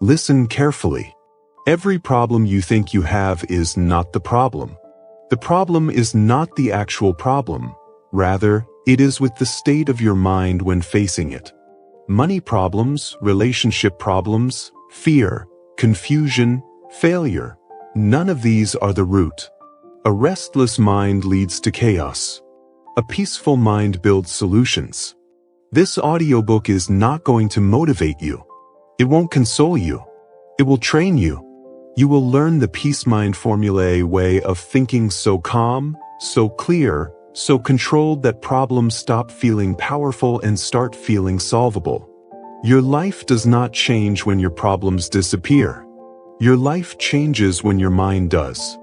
Listen carefully. Every problem you think you have is not the problem. The problem is not the actual problem. Rather, it is with the state of your mind when facing it. Money problems, relationship problems, fear, confusion, failure. None of these are the root. A restless mind leads to chaos. A peaceful mind builds solutions. This audiobook is not going to motivate you. It won't console you. It will train you. You will learn the peace mind formulae way of thinking so calm, so clear, so controlled that problems stop feeling powerful and start feeling solvable. Your life does not change when your problems disappear. Your life changes when your mind does.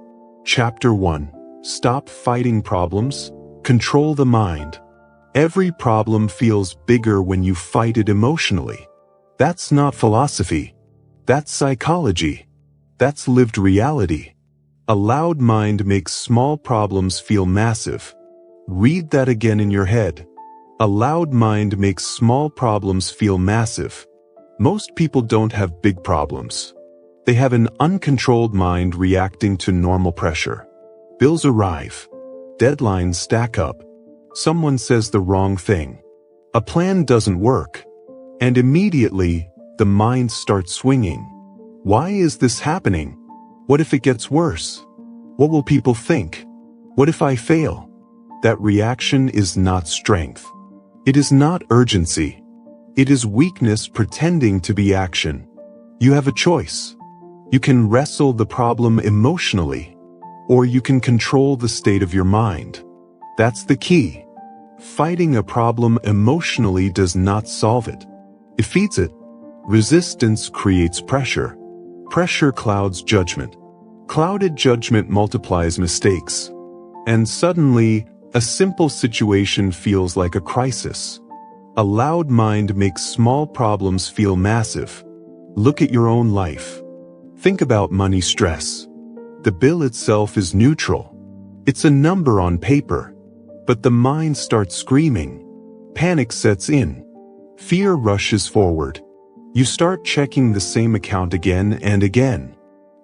Chapter 1. Stop fighting problems. Control the mind. Every problem feels bigger when you fight it emotionally. That's not philosophy. That's psychology. That's lived reality. A loud mind makes small problems feel massive. Read that again in your head. A loud mind makes small problems feel massive. Most people don't have big problems. They have an uncontrolled mind reacting to normal pressure. Bills arrive. Deadlines stack up. Someone says the wrong thing. A plan doesn't work. And immediately, the mind starts swinging. Why is this happening? What if it gets worse? What will people think? What if I fail? That reaction is not strength. It is not urgency. It is weakness pretending to be action. You have a choice. You can wrestle the problem emotionally, or you can control the state of your mind. That's the key. Fighting a problem emotionally does not solve it. It feeds it. Resistance creates pressure. Pressure clouds judgment. Clouded judgment multiplies mistakes. And suddenly, a simple situation feels like a crisis. A loud mind makes small problems feel massive. Look at your own life. Think about money stress. The bill itself is neutral. It's a number on paper. But the mind starts screaming. Panic sets in. Fear rushes forward. You start checking the same account again and again.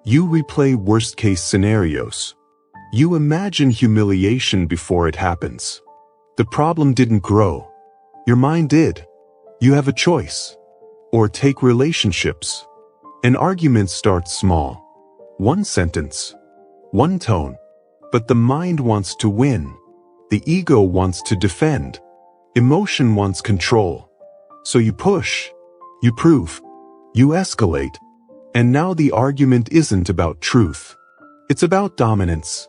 You replay worst-case scenarios. You imagine humiliation before it happens. The problem didn't grow. Your mind did. You have a choice. Or take relationships. An argument starts small. One sentence. One tone. But the mind wants to win. The ego wants to defend. Emotion wants control. So you push. You prove. You escalate. And now the argument isn't about truth. It's about dominance.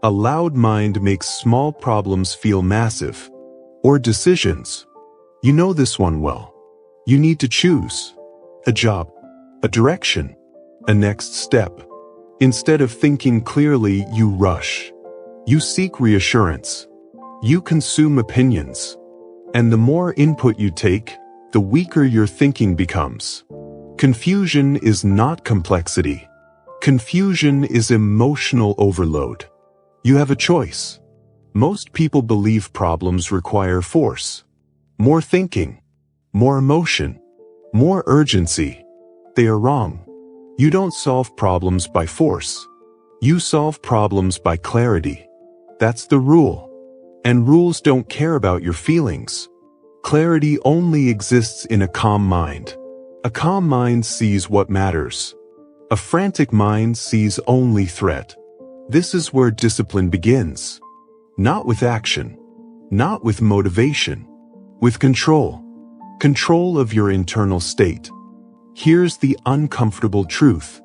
A loud mind makes small problems feel massive. Or decisions. You know this one well. You need to choose. A job. A direction. A next step. Instead of thinking clearly, you rush. You seek reassurance. You consume opinions. And the more input you take, the weaker your thinking becomes. Confusion is not complexity. Confusion is emotional overload. You have a choice. Most people believe problems require force. More thinking. More emotion. More urgency. They are wrong. You don't solve problems by force. You solve problems by clarity. That's the rule. And rules don't care about your feelings. Clarity only exists in a calm mind. A calm mind sees what matters. A frantic mind sees only threat. This is where discipline begins. Not with action. Not with motivation. With control. Control of your internal state. Here's the uncomfortable truth.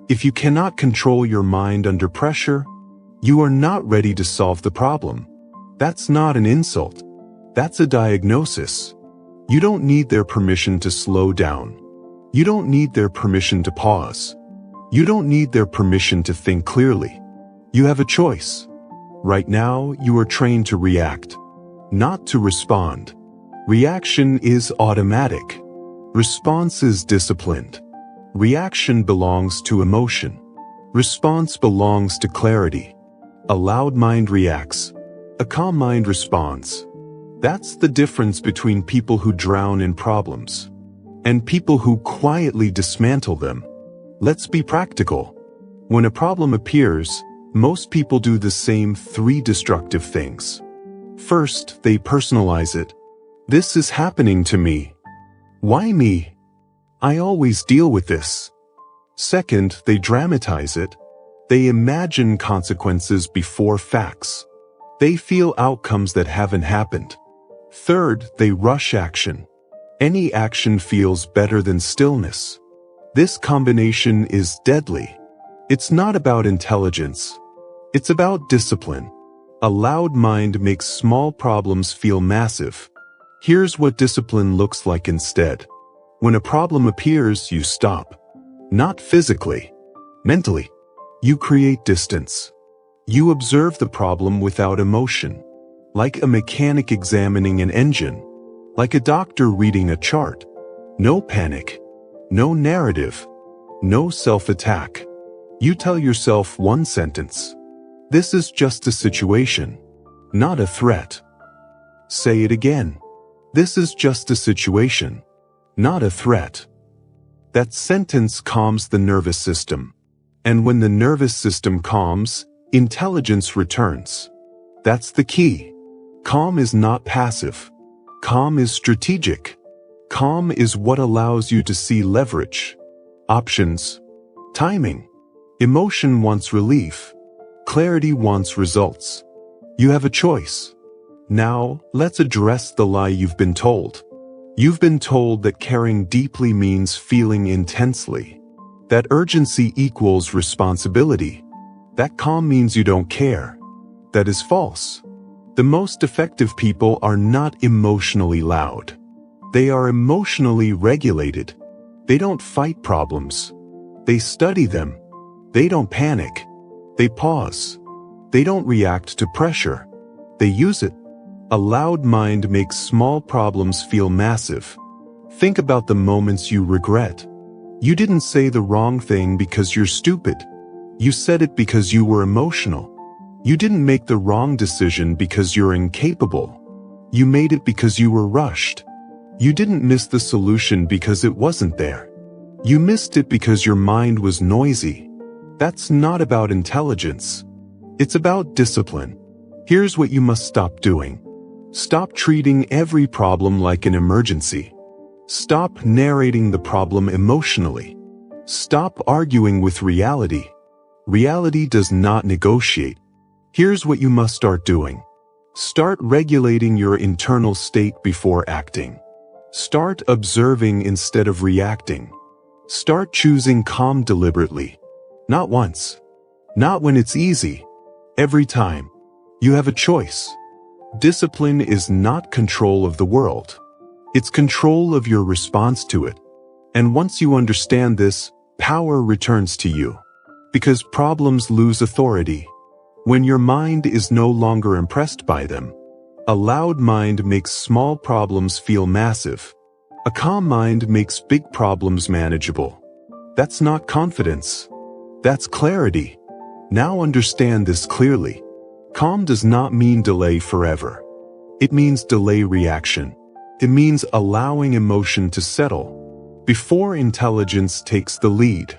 If you cannot control your mind under pressure, you are not ready to solve the problem. That's not an insult. That's a diagnosis. You don't need their permission to slow down. You don't need their permission to pause. You don't need their permission to think clearly. You have a choice. Right now, you are trained to react, not to respond. Reaction is automatic. Response is disciplined. Reaction belongs to emotion. Response belongs to clarity. A loud mind reacts. A calm mind responds. That's the difference between people who drown in problems. and people who quietly dismantle them. Let's be practical. When a problem appears, most people do the same 3 destructive things. First, they personalize it. This is happening to me. Why me? I always deal with this. Second, they dramatize it. They imagine consequences before facts. They feel outcomes that haven't happened. Third, they rush action. Any action feels better than stillness. This combination is deadly. It's not about intelligence. It's about discipline. A loud mind makes small problems feel massive. Here's what discipline looks like instead. When a problem appears, you stop. Not physically, mentally. You create distance. You observe the problem without emotion. Like a mechanic examining an engine. Like a doctor reading a chart. No panic. No narrative. No self-attack. You tell yourself one sentence. This is just a situation, not a threat. Say it again. This is just a situation, not a threat. That sentence calms the nervous system. And when the nervous system calms, intelligence returns. That's the key. Calm is not passive. Calm is strategic. Calm is what allows you to see leverage, options, timing. Emotion wants relief. Clarity wants results. You have a choice. Now, let's address the lie you've been told. You've been told that caring deeply means feeling intensely. That urgency equals responsibility. That calm means you don't care. That is false. The most effective people are not emotionally loud. They are emotionally regulated. They don't fight problems. They study them. They don't panic. They pause. They don't react to pressure. They use it. A loud mind makes small problems feel massive. Think about the moments you regret. You didn't say the wrong thing because you're stupid. You said it because you were emotional. You didn't make the wrong decision because you're incapable. You made it because you were rushed. You didn't miss the solution because it wasn't there. You missed it because your mind was noisy. That's not about intelligence. It's about discipline. Here's what you must stop doing. Stop treating every problem like an emergency. Stop narrating the problem emotionally. Stop arguing with reality. Reality does not negotiate. Here's what you must start doing. Start regulating your internal state before acting. Start observing instead of reacting. Start choosing calm deliberately. Not once. Not when it's easy. Every time. You have a choice. Discipline is not control of the world. It's control of your response to it. And once you understand this, power returns to you. Because problems lose authority. When your mind is no longer impressed by them. A loud mind makes small problems feel massive. A calm mind makes big problems manageable. That's not confidence. That's clarity. Now understand this clearly. Calm does not mean delay forever. It means delay reaction. It means allowing emotion to settle before intelligence takes the lead.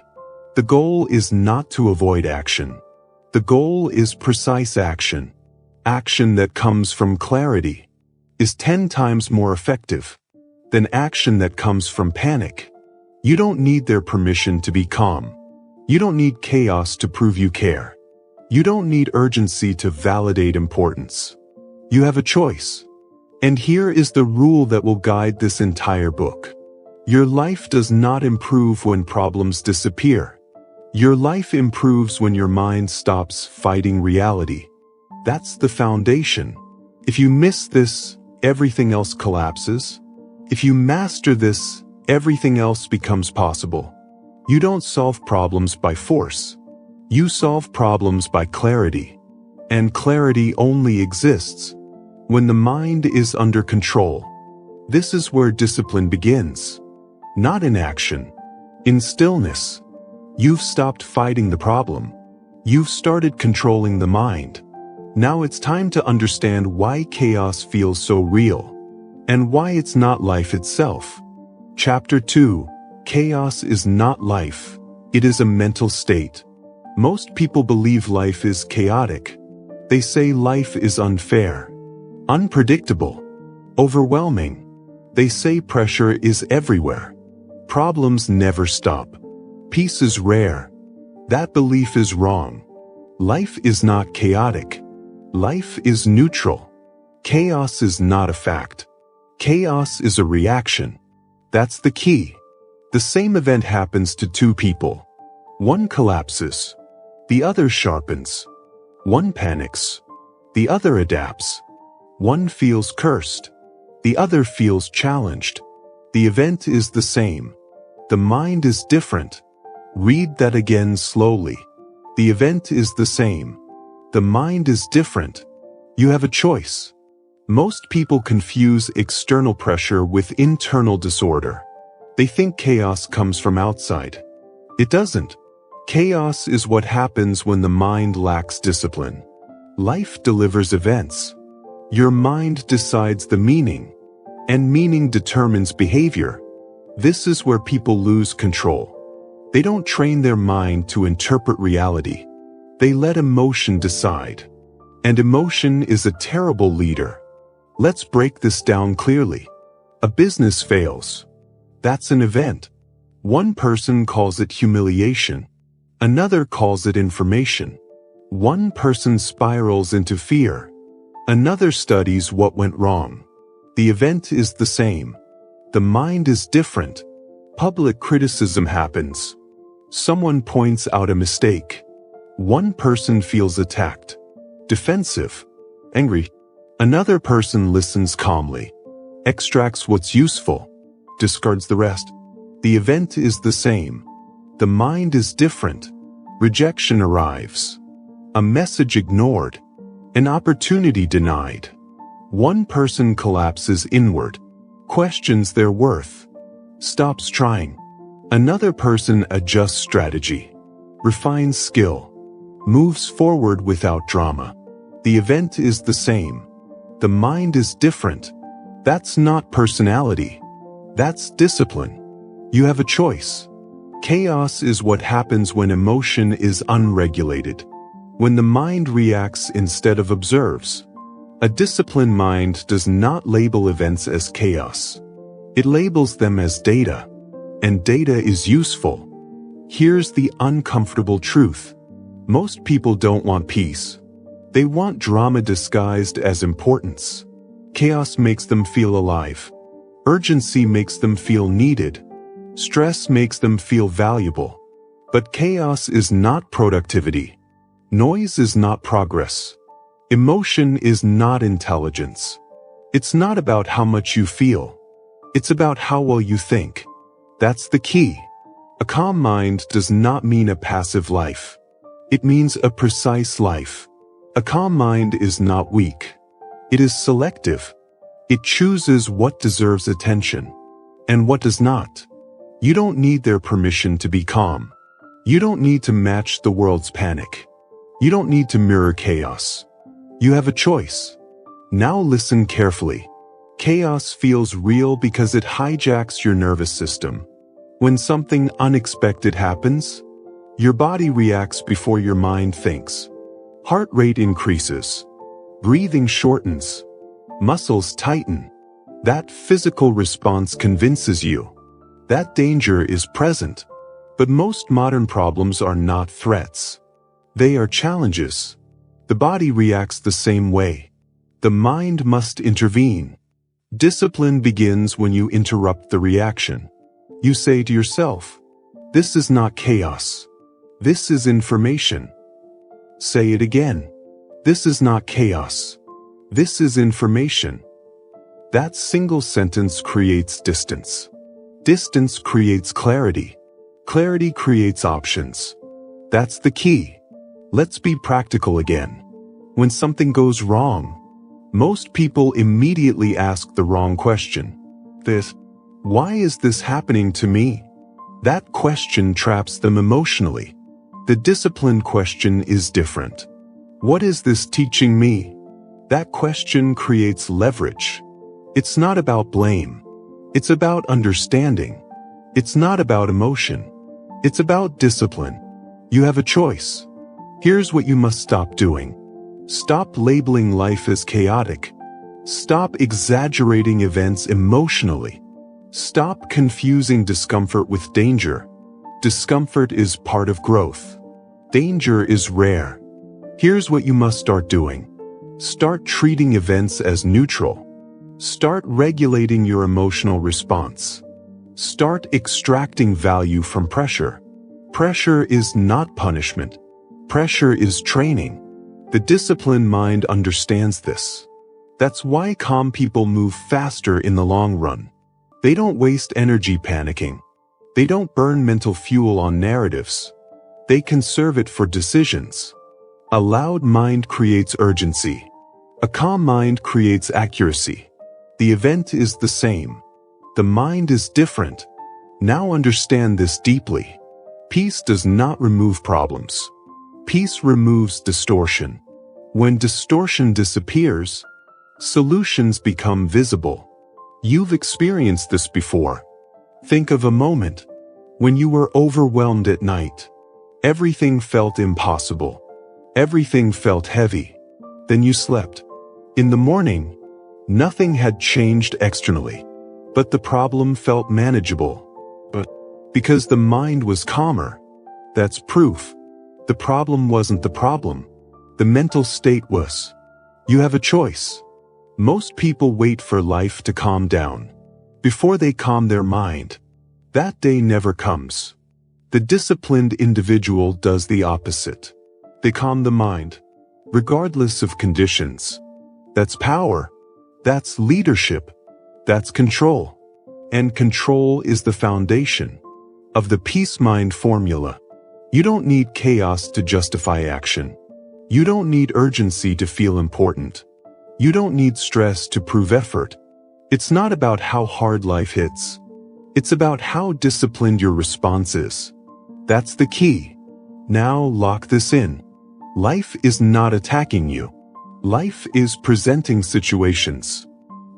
The goal is not to avoid action. The goal is precise action. Action that comes from clarity is 10 times more effective than action that comes from panic. You don't need their permission to be calm. You don't need chaos to prove you care. You don't need urgency to validate importance. You have a choice. And here is the rule that will guide this entire book. Your life does not improve when problems disappear. Your life improves when your mind stops fighting reality. That's the foundation. If you miss this, everything else collapses. If you master this, everything else becomes possible. You don't solve problems by force. You solve problems by clarity. And clarity only exists when the mind is under control. This is where discipline begins. Not in action. In stillness. You've stopped fighting the problem. You've started controlling the mind. Now it's time to understand why chaos feels so real. And why it's not life itself. Chapter 2. Chaos is not life. It is a mental state. Most people believe life is chaotic. They say life is unfair, unpredictable, overwhelming. They say pressure is everywhere. Problems never stop. Peace is rare. That belief is wrong. Life is not chaotic. Life is neutral. Chaos is not a fact. Chaos is a reaction. That's the key. The same event happens to two people. One collapses. The other sharpens. One panics. The other adapts. One feels cursed. The other feels challenged. The event is the same. The mind is different. Read that again slowly. The event is the same. The mind is different. You have a choice. Most people confuse external pressure with internal disorder. They think chaos comes from outside. It doesn't. Chaos is what happens when the mind lacks discipline. Life delivers events. Your mind decides the meaning, and meaning determines behavior. This is where people lose control. They don't train their mind to interpret reality. They let emotion decide. And emotion is a terrible leader. Let's break this down clearly. A business fails. That's an event. One person calls it humiliation. Another calls it information. One person spirals into fear. Another studies what went wrong. The event is the same. The mind is different. Public criticism happens. Someone points out a mistake. One person feels attacked, defensive, angry. Another person listens calmly, extracts what's useful, discards the rest. The event is the same. The mind is different. Rejection arrives. A message ignored. An opportunity denied. One person collapses inward, questions their worth, stops trying. Another person adjusts strategy, refines skill, moves forward without drama. The event is the same. The mind is different. That's not personality. That's discipline. You have a choice. Chaos is what happens when emotion is unregulated. When the mind reacts instead of observes. A disciplined mind does not label events as chaos. It labels them as data. And data is useful. Here's the uncomfortable truth. Most people don't want peace. They want drama disguised as importance. Chaos makes them feel alive. Urgency makes them feel needed. Stress makes them feel valuable. But chaos is not productivity. Noise is not progress. Emotion is not intelligence. It's not about how much you feel. It's about how well you think. That's the key. A calm mind does not mean a passive life. It means a precise life. A calm mind is not weak. It is selective. It chooses what deserves attention and what does not. You don't need their permission to be calm. You don't need to match the world's panic. You don't need to mirror chaos. You have a choice. Now listen carefully. Chaos feels real because it hijacks your nervous system. When something unexpected happens, your body reacts before your mind thinks. Heart rate increases. Breathing shortens. Muscles tighten. That physical response convinces you that danger is present. But most modern problems are not threats. They are challenges. The body reacts the same way. The mind must intervene. Discipline begins when you interrupt the reaction. You say to yourself, "This is not chaos. This is information." Say it again. This is not chaos. This is information. That single sentence creates distance. Distance creates clarity. Clarity creates options. That's the key. Let's be practical again. When something goes wrong, most people immediately ask the wrong question. Why is this happening to me? That question traps them emotionally. The disciplined question is different. What is this teaching me? That question creates leverage. It's not about blame. It's about understanding. It's not about emotion. It's about discipline. You have a choice. Here's what you must stop doing. Stop labeling life as chaotic. Stop exaggerating events emotionally. Stop confusing discomfort with danger. Discomfort is part of growth. Danger is rare. Here's what you must start doing. Start treating events as neutral. Start regulating your emotional response. Start extracting value from pressure. Pressure is not punishment. Pressure is training. The disciplined mind understands this. That's why calm people move faster in the long run. They don't waste energy panicking. They don't burn mental fuel on narratives. They conserve it for decisions. A loud mind creates urgency. A calm mind creates accuracy. The event is the same. The mind is different. Now understand this deeply. Peace does not remove problems. Peace removes distortion. When distortion disappears, solutions become visible. You've experienced this before. Think of a moment when you were overwhelmed at night. Everything felt impossible. Everything felt heavy. Then you slept. In the morning, nothing had changed externally, but the problem felt manageable. But because the mind was calmer, that's proof. The problem wasn't the problem. The mental state was. You have a choice. Most people wait for life to calm down before they calm their mind. That day never comes. The disciplined individual does the opposite. They calm the mind, regardless of conditions. That's power. That's leadership. That's control. And control is the foundation of the peace mind formula. You don't need chaos to justify action. You don't need urgency to feel important. You don't need stress to prove effort. It's not about how hard life hits. It's about how disciplined your response is. That's the key. Now lock this in. Life is not attacking you. Life is presenting situations.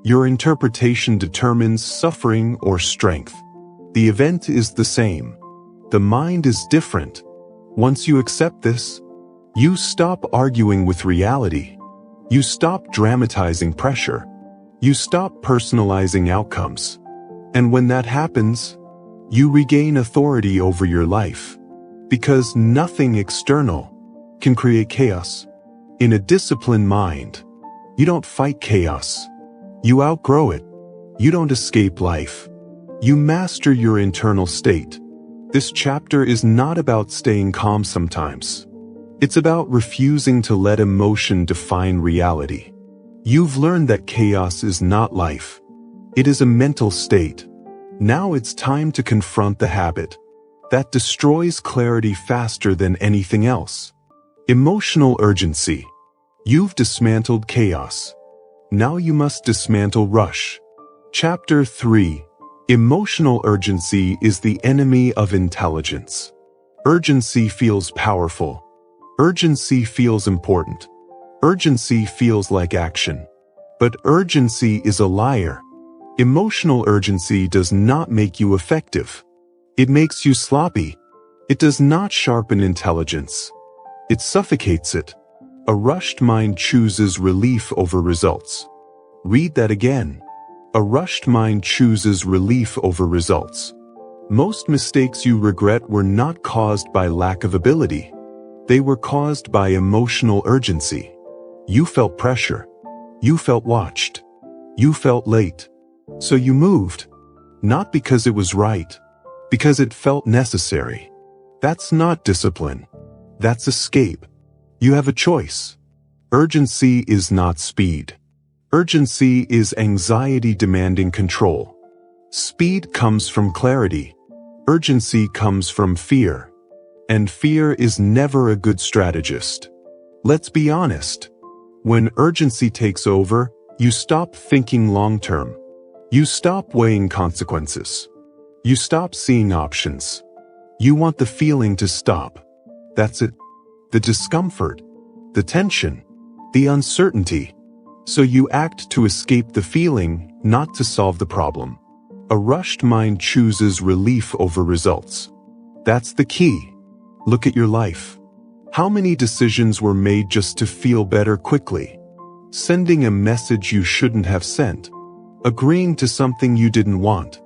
Your interpretation determines suffering or strength. The event is the same. The mind is different. Once you accept this, you stop arguing with reality. You stop dramatizing pressure. You stop personalizing outcomes. And when that happens, you regain authority over your life. Because nothing external can create chaos. In a disciplined mind, you don't fight chaos. You outgrow it. You don't escape life. You master your internal state. This chapter is not about staying calm sometimes. It's about refusing to let emotion define reality. You've learned that chaos is not life. It is a mental state. Now it's time to confront the habit that destroys clarity faster than anything else. Emotional urgency. You've dismantled chaos. Now you must dismantle rush. Chapter 3. Emotional urgency is the enemy of intelligence. Urgency feels powerful. Urgency feels important. Urgency feels like action. But urgency is a liar. Emotional urgency does not make you effective. It makes you sloppy. It does not sharpen intelligence. It suffocates it. A rushed mind chooses relief over results. Read that again. A rushed mind chooses relief over results. Most mistakes you regret were not caused by lack of ability. They were caused by emotional urgency. You felt pressure. You felt watched. You felt late. So you moved. Not because it was right. Because it felt necessary. That's not discipline. That's escape. You have a choice. Urgency is not speed. Urgency is anxiety demanding control. Speed comes from clarity. Urgency comes from fear. And fear is never a good strategist. Let's be honest. When urgency takes over, you stop thinking long-term. You stop weighing consequences. You stop seeing options. You want the feeling to stop. That's it. The discomfort, the tension, the uncertainty. So you act to escape the feeling, not to solve the problem. A rushed mind chooses relief over results. That's the key. Look at your life. How many decisions were made just to feel better quickly? Sending a message you shouldn't have sent. Agreeing to something you didn't want.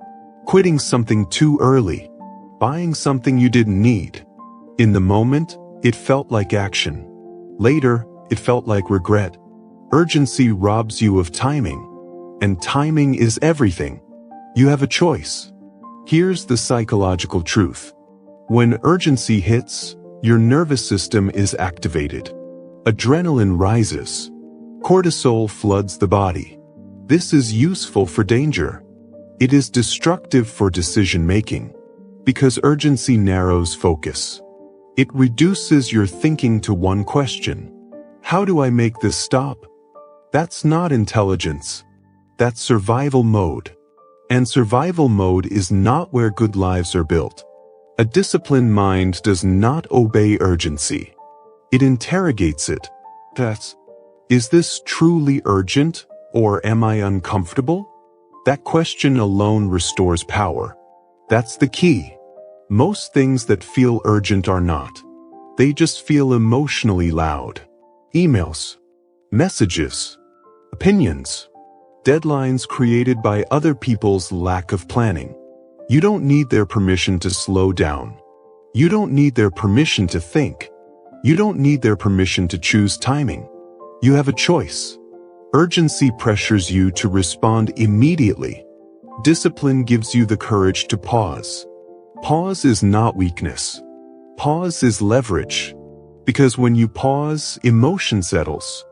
Quitting something too early. Buying something you didn't need. In the moment, it felt like action. Later, it felt like regret. Urgency robs you of timing. And timing is everything. You have a choice. Here's the psychological truth. When urgency hits, your nervous system is activated. Adrenaline rises. Cortisol floods the body. This is useful for danger. It is destructive for decision-making. Because urgency narrows focus. It reduces your thinking to one question. How do I make this stop? That's not intelligence. That's survival mode. And survival mode is not where good lives are built. A disciplined mind does not obey urgency. It interrogates it. Is this truly urgent, or am I uncomfortable? That question alone restores power. That's the key. Most things that feel urgent are not. They just feel emotionally loud. Emails, messages, opinions, deadlines created by other people's lack of planning. You don't need their permission to slow down. You don't need their permission to think. You don't need their permission to choose timing. You have a choice. Urgency pressures you to respond immediately. Discipline gives you the courage to pause. Pause is not weakness. Pause is leverage. Because when you pause, emotion settles.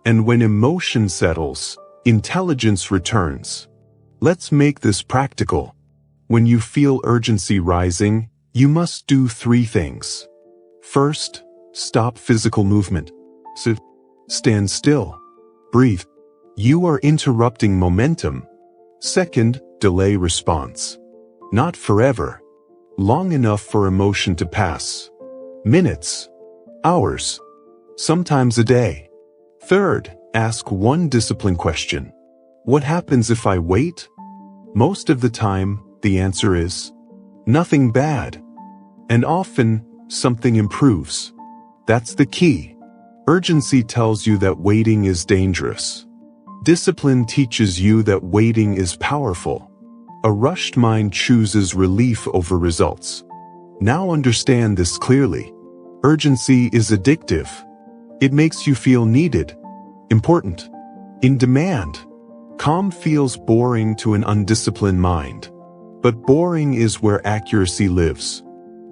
And when emotion settles, intelligence returns. Let's make this practical. When you feel urgency rising, you must do 3 things. First, stop physical movement. Stand still. Breathe. You are interrupting momentum. Second, delay response. Not forever. Long enough for emotion to pass. Minutes. Hours. Sometimes a day. Third, ask one discipline question. What happens if I wait? Most of the time, the answer is nothing bad. And often, something improves. That's the key. Urgency tells you that waiting is dangerous. Discipline teaches you that waiting is powerful. A rushed mind chooses relief over results. Now understand this clearly. Urgency is addictive. It makes you feel needed, important, in demand. Calm feels boring to an undisciplined mind. But boring is where accuracy lives.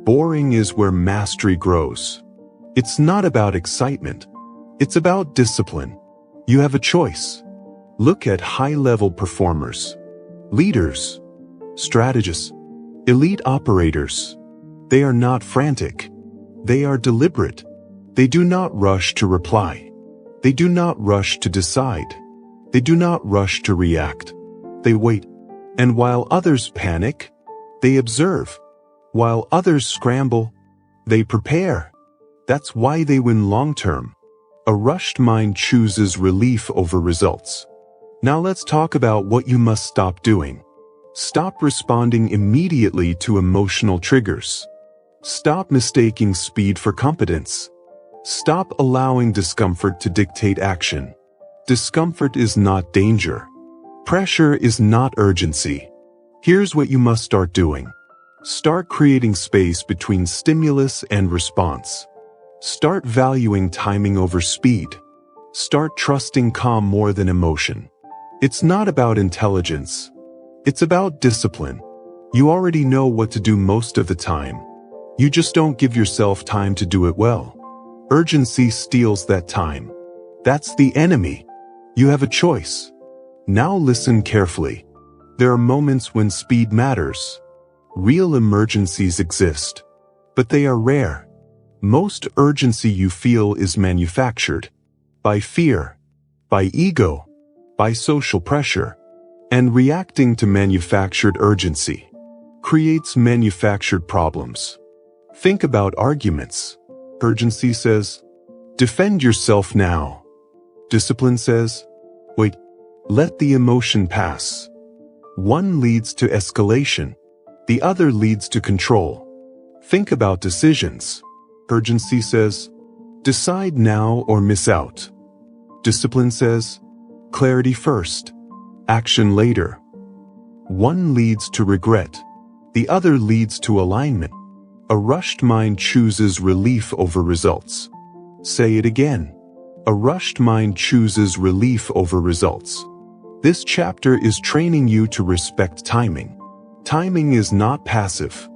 Boring is where mastery grows. It's not about excitement. It's about discipline. You have a choice. Look at high-level performers, leaders, strategists, elite operators. They are not frantic. They are deliberate. They do not rush to reply. They do not rush to decide. They do not rush to react. They wait. And while others panic, they observe. While others scramble, they prepare. That's why they win long-term. A rushed mind chooses relief over results. Now let's talk about what you must stop doing. Stop responding immediately to emotional triggers. Stop mistaking speed for competence. Stop allowing discomfort to dictate action. Discomfort is not danger. Pressure is not urgency. Here's what you must start doing. Start creating space between stimulus and response. Start valuing timing over speed. Start trusting calm more than emotion. It's not about intelligence. It's about discipline. You already know what to do most of the time. You just don't give yourself time to do it well. Urgency steals that time. That's the enemy. You have a choice. Now listen carefully. There are moments when speed matters. Real emergencies exist. But they are rare. Most urgency you feel is manufactured. By fear. By ego. By social pressure. And reacting to manufactured urgency creates manufactured problems. Think about arguments. Urgency says, defend yourself now. Discipline says, wait, let the emotion pass. One leads to escalation. The other leads to control. Think about decisions. Urgency says, decide now or miss out. Discipline says, clarity first, action later. One leads to regret. The other leads to alignment. A rushed mind chooses relief over results. Say it again. A rushed mind chooses relief over results. This chapter is training you to respect timing. Timing is not passive.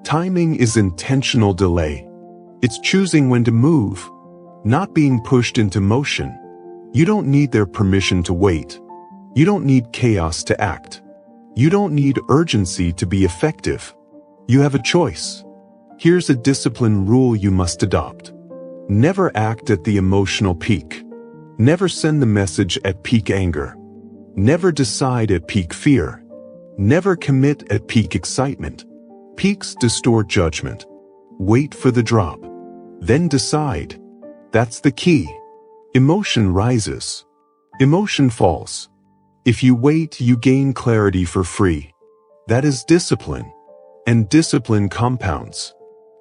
Timing is intentional delay. It's choosing when to move, not being pushed into motion. You don't need their permission to wait. You don't need chaos to act. You don't need urgency to be effective. You have a choice. Here's a discipline rule you must adopt. Never act at the emotional peak. Never send the message at peak anger. Never decide at peak fear. Never commit at peak excitement. Peaks distort judgment. Wait for the drop. Then decide. That's the key. Emotion rises. Emotion falls. If you wait, you gain clarity for free. That is discipline. And discipline compounds.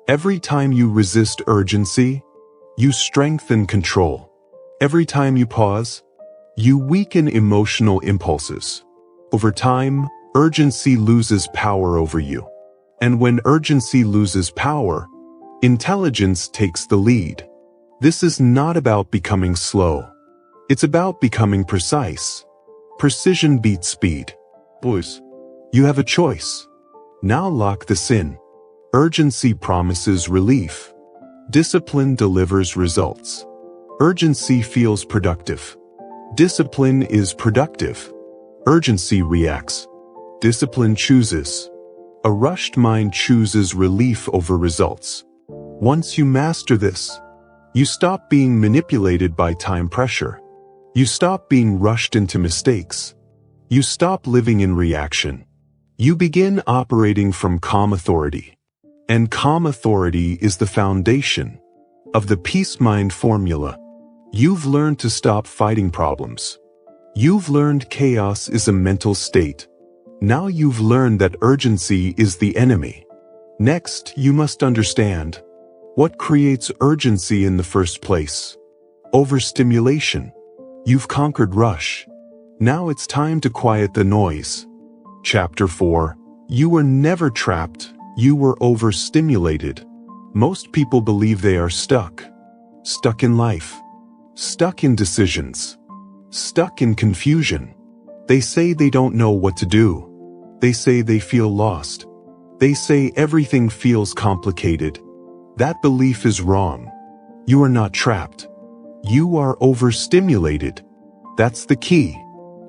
Every time you resist urgency, you strengthen control. Every time you pause, you weaken emotional impulses. Over time, urgency loses power over you. And when urgency loses power, intelligence takes the lead. This is not about becoming slow. It's about becoming precise. Precision beats speed. Boys, you have a choice. Now lock this in. Urgency promises relief. Discipline delivers results. Urgency feels productive. Discipline is productive. Urgency reacts. Discipline chooses. A rushed mind chooses relief over results. Once you master this, you stop being manipulated by time pressure. You stop being rushed into mistakes. You stop living in reaction. You begin operating from calm authority. And calm authority is the foundation of the peace mind formula. You've learned to stop fighting problems. You've learned chaos is a mental state. Now you've learned that urgency is the enemy. Next, you must understand what creates urgency in the first place. Overstimulation. You've conquered rush. Now it's time to quiet the noise. Chapter 4. You were never trapped. You were overstimulated. Most people believe they are stuck. Stuck in life. Stuck in decisions. Stuck in confusion. They say they don't know what to do. They say they feel lost. They say everything feels complicated. That belief is wrong. You are not trapped. You are overstimulated. That's the key.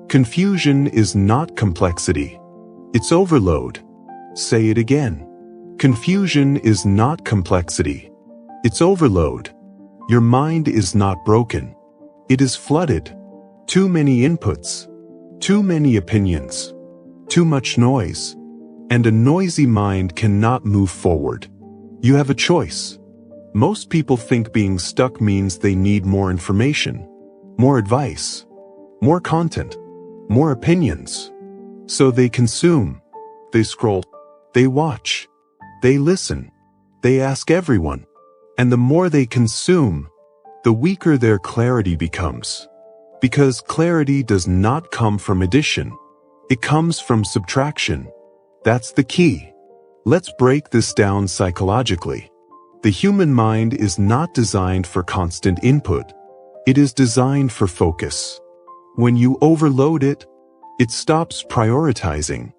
Confusion is not complexity. It's overload. Say it again. Confusion is not complexity. It's overload. Your mind is not broken. It is flooded. Too many inputs. Too many opinions. Too much noise. And a noisy mind cannot move forward. You have a choice. Most people think being stuck means they need more information, more advice, more content, more opinions. So they consume, they scroll, they watch, they listen, they ask everyone. And the more they consume, the weaker their clarity becomes. Because clarity does not come from addition. It comes from subtraction. That's the key. Let's break this down psychologically. The human mind is not designed for constant input. It is designed for focus. When you overload it, it stops prioritizing.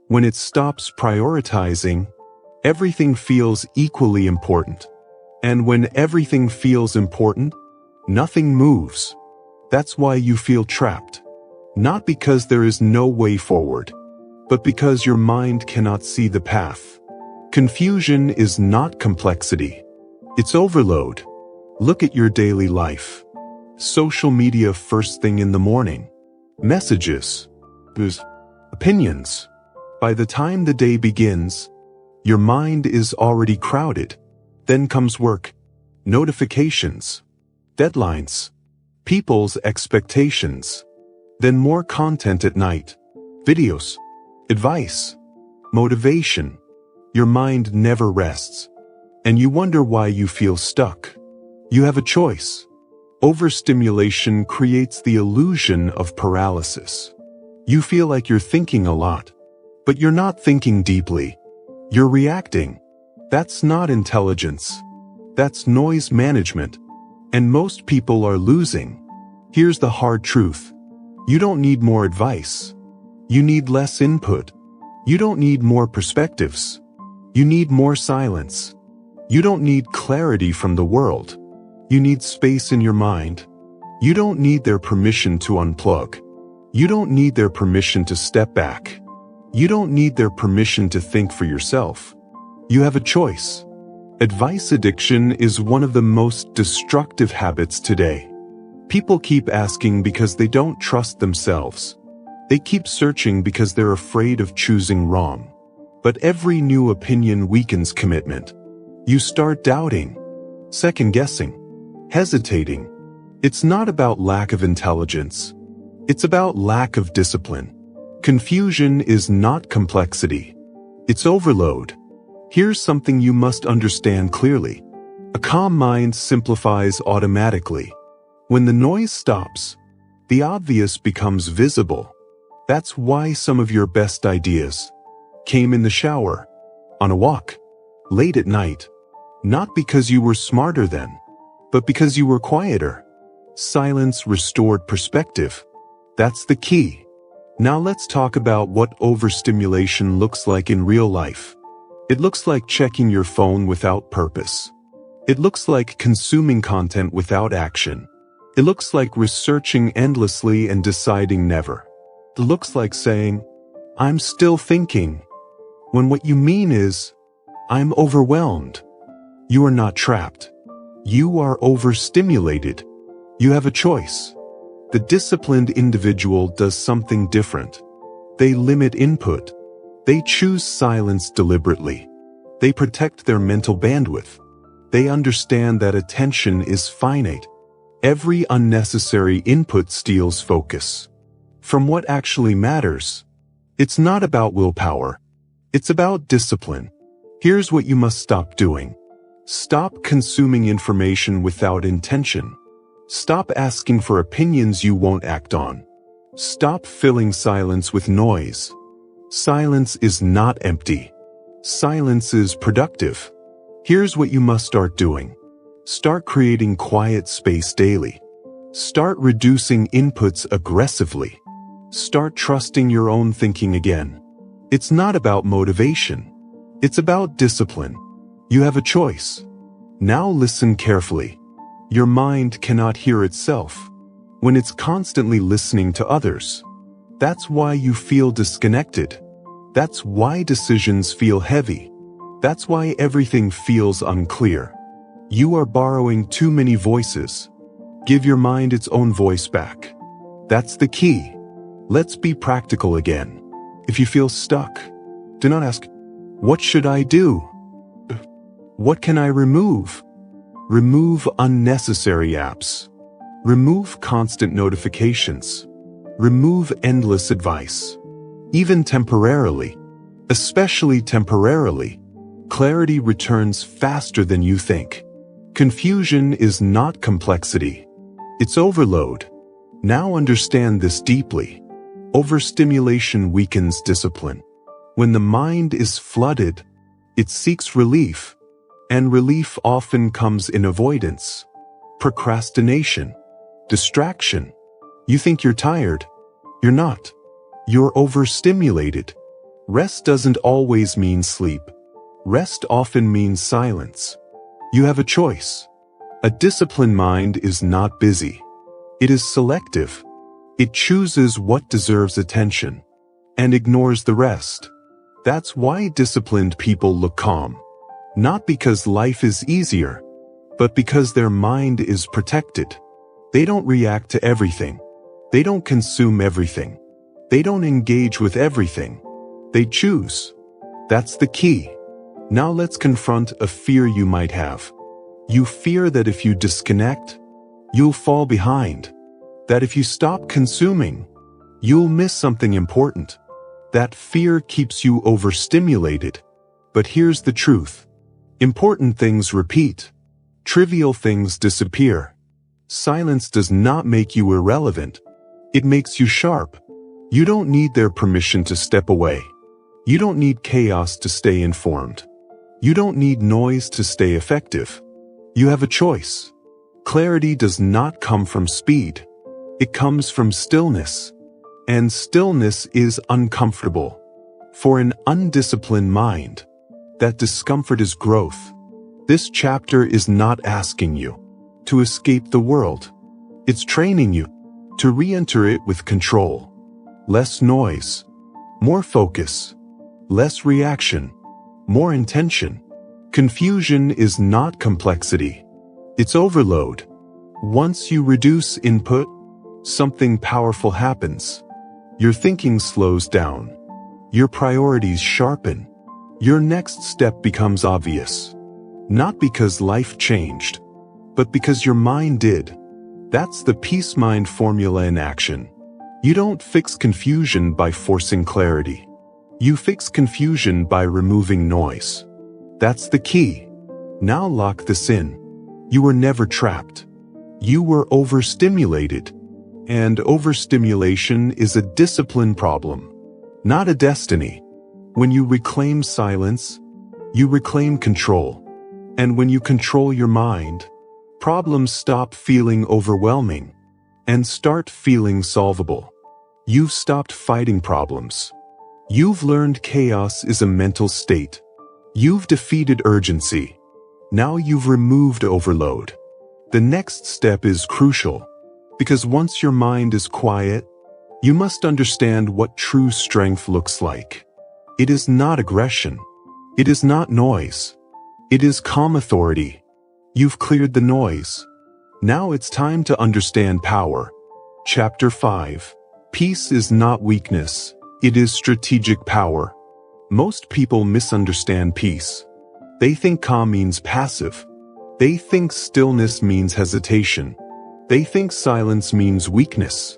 When it stops prioritizing, everything feels equally important. And when everything feels important, nothing moves. That's why you feel trapped. Not because there is no way forward, but because your mind cannot see the path. Confusion is not complexity. It's overload. Look at your daily life. Social media first thing in the morning. Messages. Opinions. By the time the day begins, your mind is already crowded. Then comes work, notifications, deadlines, people's expectations. Then more content at night, videos, advice, motivation. Your mind never rests. And you wonder why you feel stuck. You have a choice. Overstimulation creates the illusion of paralysis. You feel like you're thinking a lot, but you're not thinking deeply. You're reacting. That's not intelligence. That's noise management. And most people are losing. Here's the hard truth. You don't need more advice. You need less input. You don't need more perspectives. You need more silence. You don't need clarity from the world. You need space in your mind. You don't need their permission to unplug. You don't need their permission to step back. You don't need their permission to think for yourself. You have a choice. Advice addiction is one of the most destructive habits today. People keep asking because they don't trust themselves. They keep searching because they're afraid of choosing wrong. But every new opinion weakens commitment. You start doubting, second-guessing, hesitating. It's not about lack of intelligence. It's about lack of discipline. Confusion is not complexity. It's overload. Here's something you must understand clearly. A calm mind simplifies automatically. When the noise stops, the obvious becomes visible. That's why some of your best ideas came in the shower, on a walk, late at night. Not because you were smarter then, but because you were quieter. Silence restored perspective. That's the key. Now let's talk about what overstimulation looks like in real life. It looks like checking your phone without purpose. It looks like consuming content without action. It looks like researching endlessly and deciding never. It looks like saying, "I'm still thinking," when what you mean is, "I'm overwhelmed." You are not trapped. You are overstimulated. You have a choice. The disciplined individual does something different. They limit input. They choose silence deliberately. They protect their mental bandwidth. They understand that attention is finite. Every unnecessary input steals focus from what actually matters. It's not about willpower. It's about discipline. Here's what you must stop doing. Stop consuming information without intention. Stop asking for opinions you won't act on. Stop filling silence with noise. Silence is not empty. Silence is productive. Here's what you must start doing. Start creating quiet space daily. Start reducing inputs aggressively. Start trusting your own thinking again. It's not about motivation. It's about discipline. You have a choice. Now listen carefully. Your mind cannot hear itself when it's constantly listening to others. That's why you feel disconnected. That's why decisions feel heavy. That's why everything feels unclear. You are borrowing too many voices. Give your mind its own voice back. That's the key. Let's be practical again. If you feel stuck, do not ask, "What should I do?" What can I remove? Remove unnecessary apps. Remove constant notifications. Remove endless advice. Even temporarily, especially temporarily, clarity returns faster than you think. Confusion is not complexity. It's overload. Now understand this deeply. Overstimulation weakens discipline. When the mind is flooded, it seeks relief. And relief often comes in avoidance, procrastination, distraction. You think you're tired. You're not. You're overstimulated. Rest doesn't always mean sleep. Rest often means silence. You have a choice. A disciplined mind is not busy. It is selective. It chooses what deserves attention and ignores the rest. That's why disciplined people look calm. Not because life is easier, but because their mind is protected. They don't react to everything. They don't consume everything. They don't engage with everything. They choose. That's the key. Now let's confront a fear you might have. You fear that if you disconnect, you'll fall behind. That if you stop consuming, you'll miss something important. That fear keeps you overstimulated. But here's the truth. Important things repeat. Trivial things disappear. Silence does not make you irrelevant. It makes you sharp. You don't need their permission to step away. You don't need chaos to stay informed. You don't need noise to stay effective. You have a choice. Clarity does not come from speed. It comes from stillness. And stillness is uncomfortable. For an undisciplined mind, that discomfort is growth. This chapter is not asking you to escape the world. It's training you to re-enter it with control. Less noise, more focus, less reaction, more intention. Confusion is not complexity. It's overload. Once you reduce input, something powerful happens. Your thinking slows down. Your priorities sharpen. Your next step becomes obvious. Not because life changed, but because your mind did. That's the peace mind formula in action. You don't fix confusion by forcing clarity. You fix confusion by removing noise. That's the key. Now lock this in. You were never trapped. You were overstimulated. And overstimulation is a discipline problem, not a destiny. When you reclaim silence, you reclaim control. And when you control your mind, problems stop feeling overwhelming and start feeling solvable. You've stopped fighting problems. You've learned chaos is a mental state. You've defeated urgency. Now you've removed overload. The next step is crucial, because once your mind is quiet, you must understand what true strength looks like. It is not aggression. It is not noise. It is calm authority. You've cleared the noise. Now it's time to understand power. Chapter 5. Peace is not weakness. It is strategic power. Most people misunderstand peace. They think calm means passive. They think stillness means hesitation. They think silence means weakness.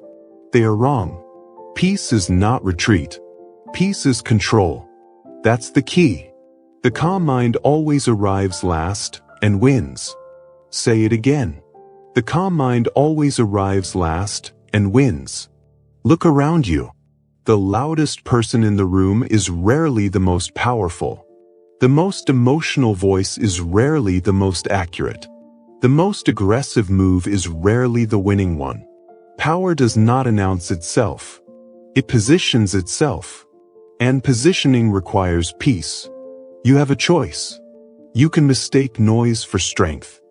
They are wrong. Peace is not retreat. Peace is control. That's the key. The calm mind always arrives last and wins. Say it again. The calm mind always arrives last and wins. Look around you. The loudest person in the room is rarely the most powerful. The most emotional voice is rarely the most accurate. The most aggressive move is rarely the winning one. Power does not announce itself. It positions itself. And positioning requires peace. You have a choice. You can mistake noise for strength,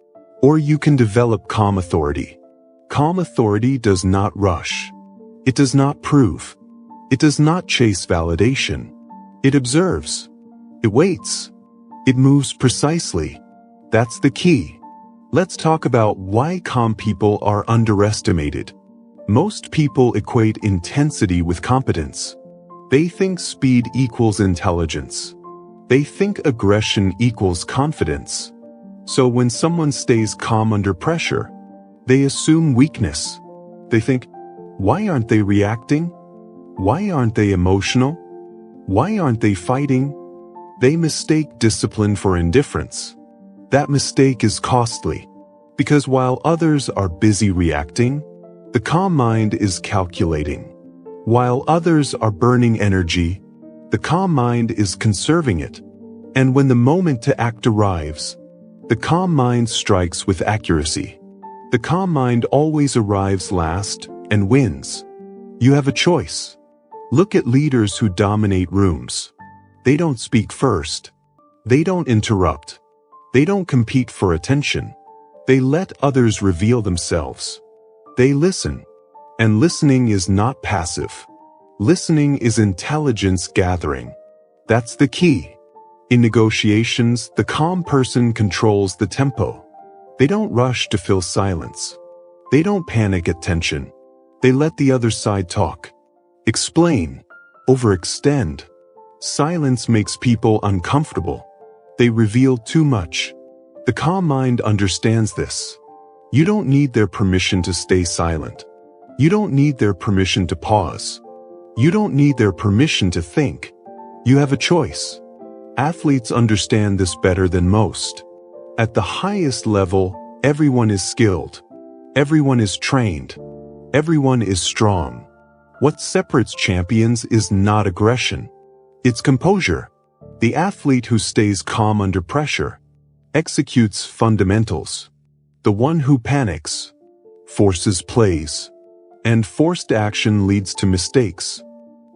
or you can develop calm authority. Calm authority does not rush. It does not prove. It does not chase validation. It observes. It waits. It moves precisely. That's the key. Let's talk about why calm people are underestimated. Most people equate intensity with competence. They think speed equals intelligence. They think aggression equals confidence. So when someone stays calm under pressure, they assume weakness. They think, why aren't they reacting? Why aren't they emotional? Why aren't they fighting? They mistake discipline for indifference. That mistake is costly, because while others are busy reacting, the calm mind is calculating. While others are burning energy, the calm mind is conserving it. And when the moment to act arrives, the calm mind strikes with accuracy. The calm mind always arrives last and wins. You have a choice. Look at leaders who dominate rooms. They don't speak first. They don't interrupt. They don't compete for attention. They let others reveal themselves. They listen. And listening is not passive. Listening is intelligence gathering. That's the key. In negotiations, the calm person controls the tempo. They don't rush to fill silence. They don't panic at tension. They let the other side talk. Explain. Overextend. Silence makes people uncomfortable. They reveal too much. The calm mind understands this. You don't need their permission to stay silent. You don't need their permission to pause. You don't need their permission to think. You have a choice. Athletes understand this better than most. At the highest level, everyone is skilled. Everyone is trained. Everyone is strong. What separates champions is not aggression. It's composure. The athlete who stays calm under pressure executes fundamentals. The one who panics forces plays. And forced action leads to mistakes.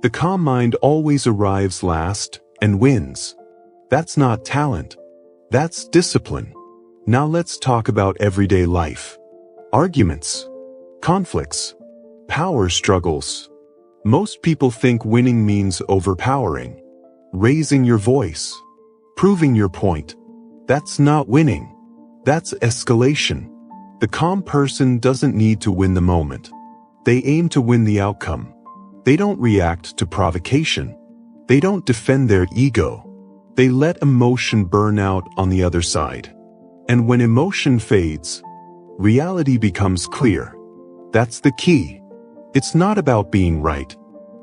The calm mind always arrives last and wins. That's not talent. That's discipline. Now let's talk about everyday life. Arguments, conflicts, power struggles. Most people think winning means overpowering, raising your voice, proving your point. That's not winning. That's escalation. The calm person doesn't need to win the moment. They aim to win the outcome. They don't react to provocation. They don't defend their ego. They let emotion burn out on the other side. And when emotion fades, reality becomes clear. That's the key. It's not about being right.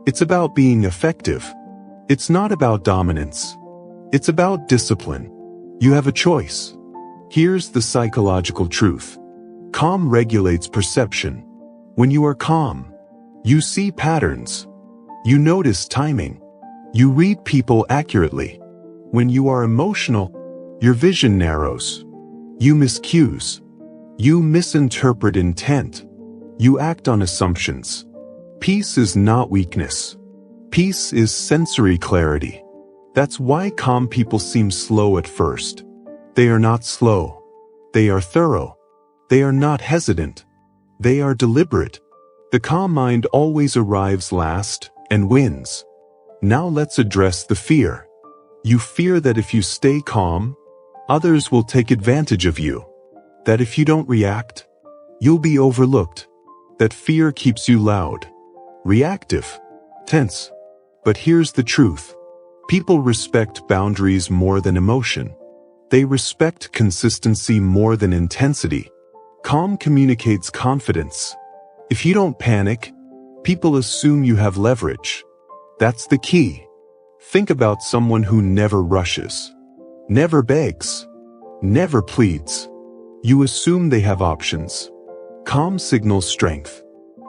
It's about being effective. It's not about dominance. It's about discipline. You have a choice. Here's the psychological truth. Calm regulates perception. When you are calm, you see patterns. You notice timing. You read people accurately. When you are emotional, your vision narrows. You miss cues. You misinterpret intent. You act on assumptions. Peace is not weakness. Peace is sensory clarity. That's why calm people seem slow at first. They are not slow. They are thorough. They are not hesitant. They are deliberate. The calm mind always arrives last and wins. Now let's address the fear. You fear that if you stay calm, others will take advantage of you. That if you don't react, you'll be overlooked. That fear keeps you loud, reactive, tense. But here's the truth. People respect boundaries more than emotion. They respect consistency more than intensity. Calm communicates confidence. If you don't panic, people assume you have leverage. That's the key. Think about someone who never rushes, never begs, never pleads. You assume they have options. Calm signals strength.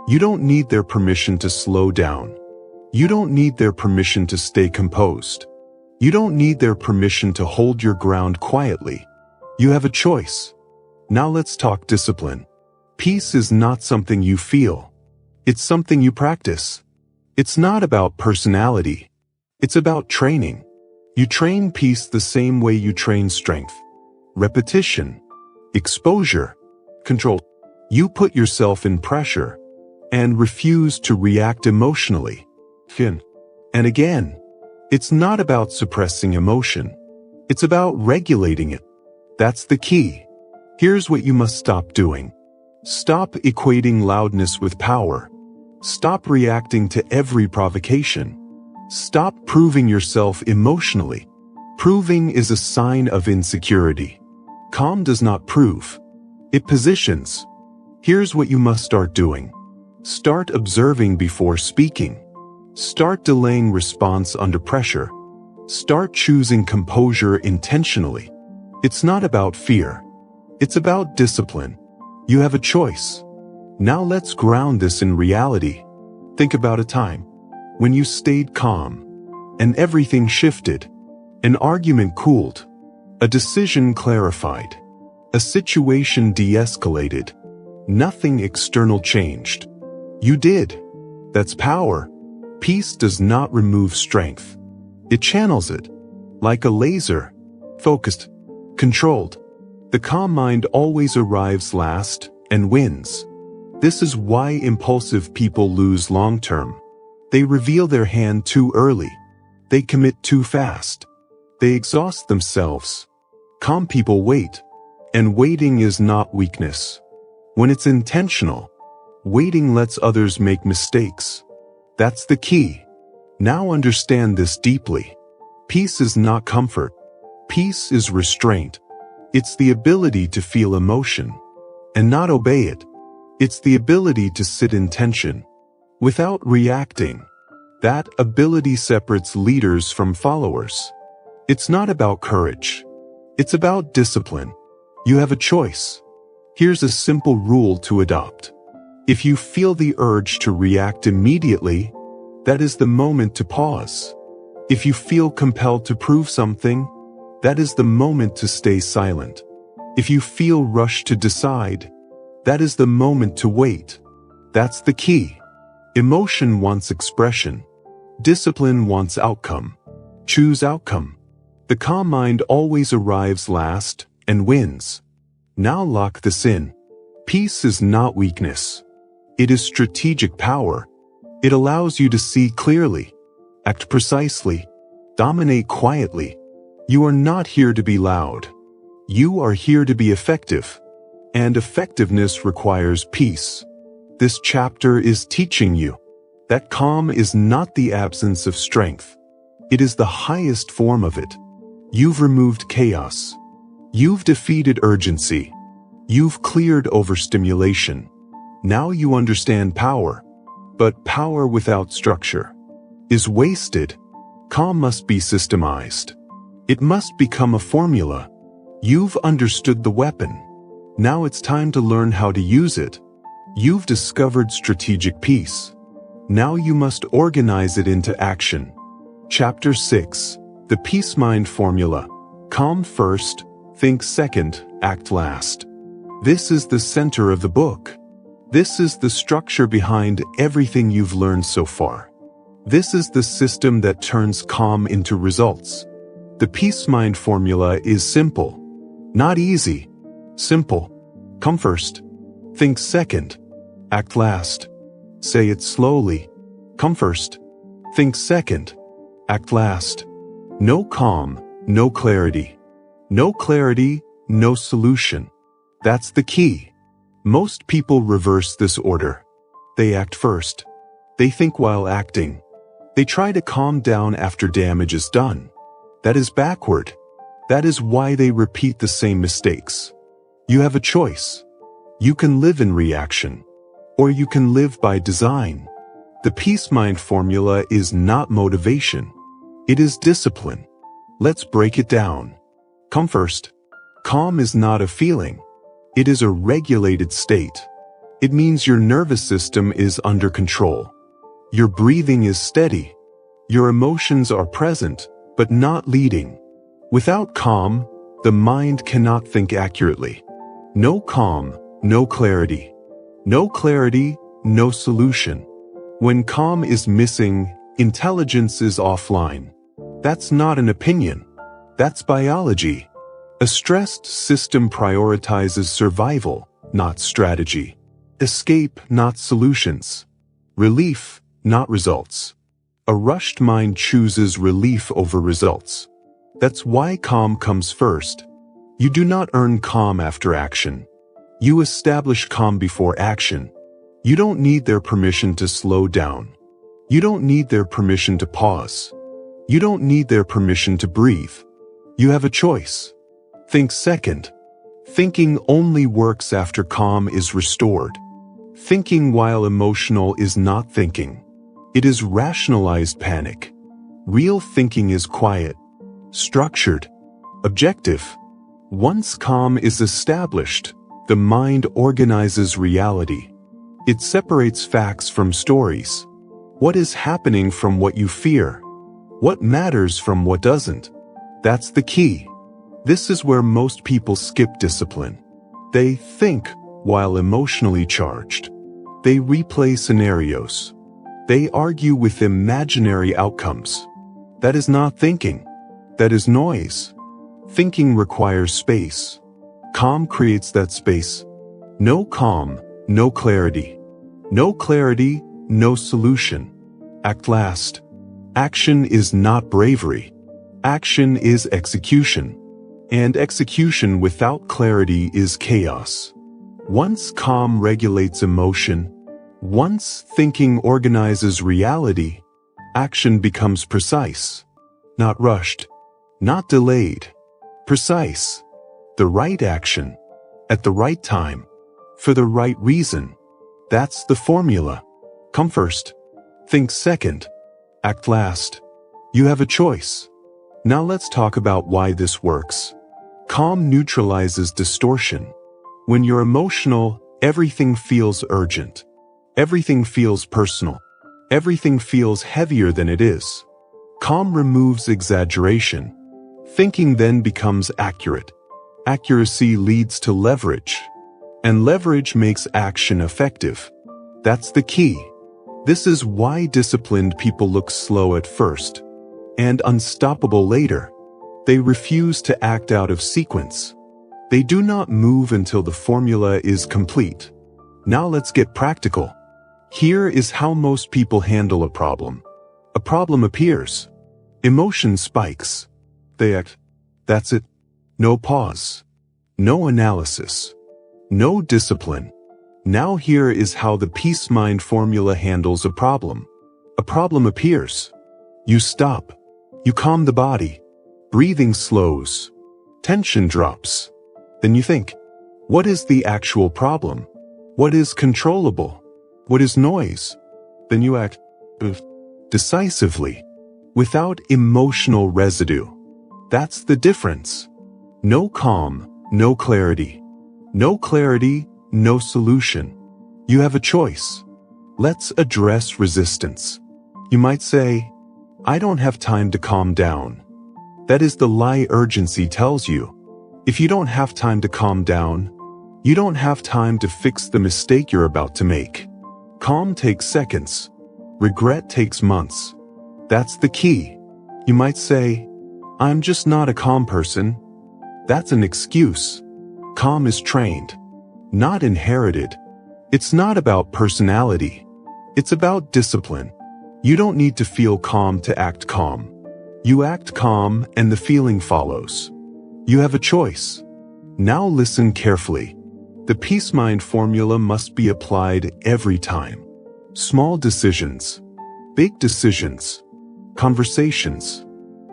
You don't need their permission to slow down. You don't need their permission to stay composed. You don't need their permission to hold your ground quietly. You have a choice. Now let's talk discipline. Peace is not something you feel. It's something you practice. It's not about personality. It's about training. You train peace the same way you train strength. Repetition, exposure, control. You put yourself in pressure and refuse to react emotionally. And again, it's not about suppressing emotion. It's about regulating it. That's the key. Here's what you must stop doing. Stop equating loudness with power. Stop reacting to every provocation. Stop proving yourself emotionally. Proving is a sign of insecurity. Calm does not prove. It positions. Here's what you must start doing. Start observing before speaking. Start delaying response under pressure. Start choosing composure intentionally. It's not about fear. It's about discipline. You have a choice. Now let's ground this in reality. Think about a time when you stayed calm and everything shifted. An argument cooled. A decision clarified. A situation de-escalated. Nothing external changed. You did. That's power. Peace does not remove strength. It channels it. Like a laser. Focused. Controlled. The calm mind always arrives last and wins. This is why impulsive people lose long-term. They reveal their hand too early. They commit too fast. They exhaust themselves. Calm people wait. And waiting is not weakness. When it's intentional, waiting lets others make mistakes. That's the key. Now understand this deeply. Peace is not comfort. Peace is restraint. It's the ability to feel emotion and not obey it. It's the ability to sit in tension without reacting. That ability separates leaders from followers. It's not about courage. It's about discipline. You have a choice. Here's a simple rule to adopt. If you feel the urge to react immediately, that is the moment to pause. If you feel compelled to prove something, that is the moment to stay silent. If you feel rushed to decide, that is the moment to wait. That's the key. Emotion wants expression. Discipline wants outcome. Choose outcome. The calm mind always arrives last and wins. Now lock this in. Peace is not weakness. It is strategic power. It allows you to see clearly, act precisely, dominate quietly. You are not here to be loud. You are here to be effective. And effectiveness requires peace. This chapter is teaching you that calm is not the absence of strength. It is the highest form of it. You've removed chaos. You've defeated urgency. You've cleared overstimulation. Now you understand power. But power without structure is wasted. Calm must be systemized. It must become a formula. You've understood the weapon. Now it's time to learn how to use it. You've discovered strategic peace. Now you must organize it into action. Chapter 6. The Peace Mind Formula. Calm first, think second, act last. This is the center of the book. This is the structure behind everything you've learned so far. This is the system that turns calm into results. The Peace Mind Formula is simple. Not easy. Simple. Come first. Think second. Act last. Say it slowly. Come first. Think second. Act last. No calm, no clarity. No clarity, no solution. That's the key. Most people reverse this order. They act first. They think while acting. They try to calm down after damage is done. That is backward. That is why they repeat the same mistakes. You have a choice. You can live in reaction, or you can live by design. The Peace Mind Formula is not motivation. It is discipline. Let's break it down. Come first. Calm is not a feeling. It is a regulated state. It means your nervous system is under control. Your breathing is steady. Your emotions are present, but not leading. Without calm, the mind cannot think accurately. No calm, no clarity. No clarity, no solution. When calm is missing, intelligence is offline. That's not an opinion. That's biology. A stressed system prioritizes survival, not strategy. Escape, not solutions. Relief, not results. A rushed mind chooses relief over results. That's why calm comes first. You do not earn calm after action. You establish calm before action. You don't need their permission to slow down. You don't need their permission to pause. You don't need their permission to breathe. You have a choice. Think second. Thinking only works after calm is restored. Thinking while emotional is not thinking. It is rationalized panic. Real thinking is quiet, structured, objective. Once calm is established, the mind organizes reality. It separates facts from stories. What is happening from what you fear? What matters from what doesn't? That's the key. This is where most people skip discipline. They think while emotionally charged. They replay scenarios. They argue with imaginary outcomes. That is not thinking. That is noise. Thinking requires space. Calm creates that space. No calm, no clarity. No clarity, no solution. Act last. Action is not bravery. Action is execution. And execution without clarity is chaos. Once calm regulates emotion, once thinking organizes reality, action becomes precise. Not rushed. Not delayed. Precise. The right action. At the right time. For the right reason. That's the formula. Come first. Think second. act last. You have a choice. Now let's talk about why this works. Calm neutralizes distortion. When you're emotional, everything feels urgent. Everything feels personal. Everything feels heavier than it is. Calm removes exaggeration. Thinking then becomes accurate. Accuracy leads to leverage. And leverage makes action effective. That's the key. This is why disciplined people look slow at first and unstoppable later. They refuse to act out of sequence. They do not move until the formula is complete. Now let's get practical. Here is how most people handle a problem. A problem appears. Emotion spikes. They act. That's it. No pause. No analysis. No discipline. Now here is how the peace mind formula handles a problem. A problem appears. You stop. You calm the body. Breathing slows. Tension drops. Then you think, what is the actual problem? What is controllable? What is noise? Then you act decisively, without emotional residue. That's the difference. No calm, no clarity. No clarity, no solution. You have a choice. Let's address resistance. You might say, I don't have time to calm down. That is the lie urgency tells you. If you don't have time to calm down, you don't have time to fix the mistake you're about to make. Calm takes seconds. Regret takes months. That's the key. You might say, I'm just not a calm person. That's an excuse. Calm is trained, not inherited. It's not about personality. It's about discipline. You don't need to feel calm to act calm. You act calm and the feeling follows. You have a choice. Now listen carefully. The peace mind formula must be applied every time. Small decisions, big decisions, conversations,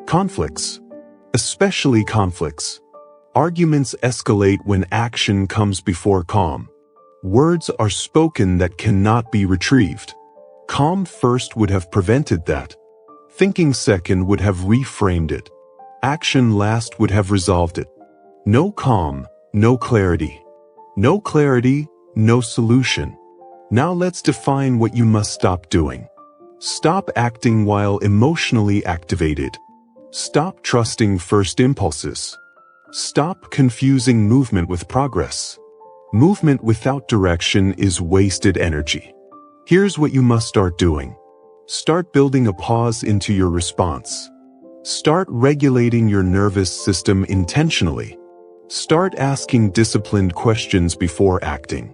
conflicts, especially conflicts. Arguments escalate when action comes before calm. Words are spoken that cannot be retrieved. Calm first would have prevented that. Thinking second would have reframed it. Action last would have resolved it. No calm, no clarity. No clarity, no solution. Now let's define what you must stop doing. Stop acting while emotionally activated. Stop trusting first impulses. Stop confusing movement with progress. Movement without direction is wasted energy. Here's what you must start doing. Start building a pause into your response. Start regulating your nervous system intentionally. Start asking disciplined questions before acting.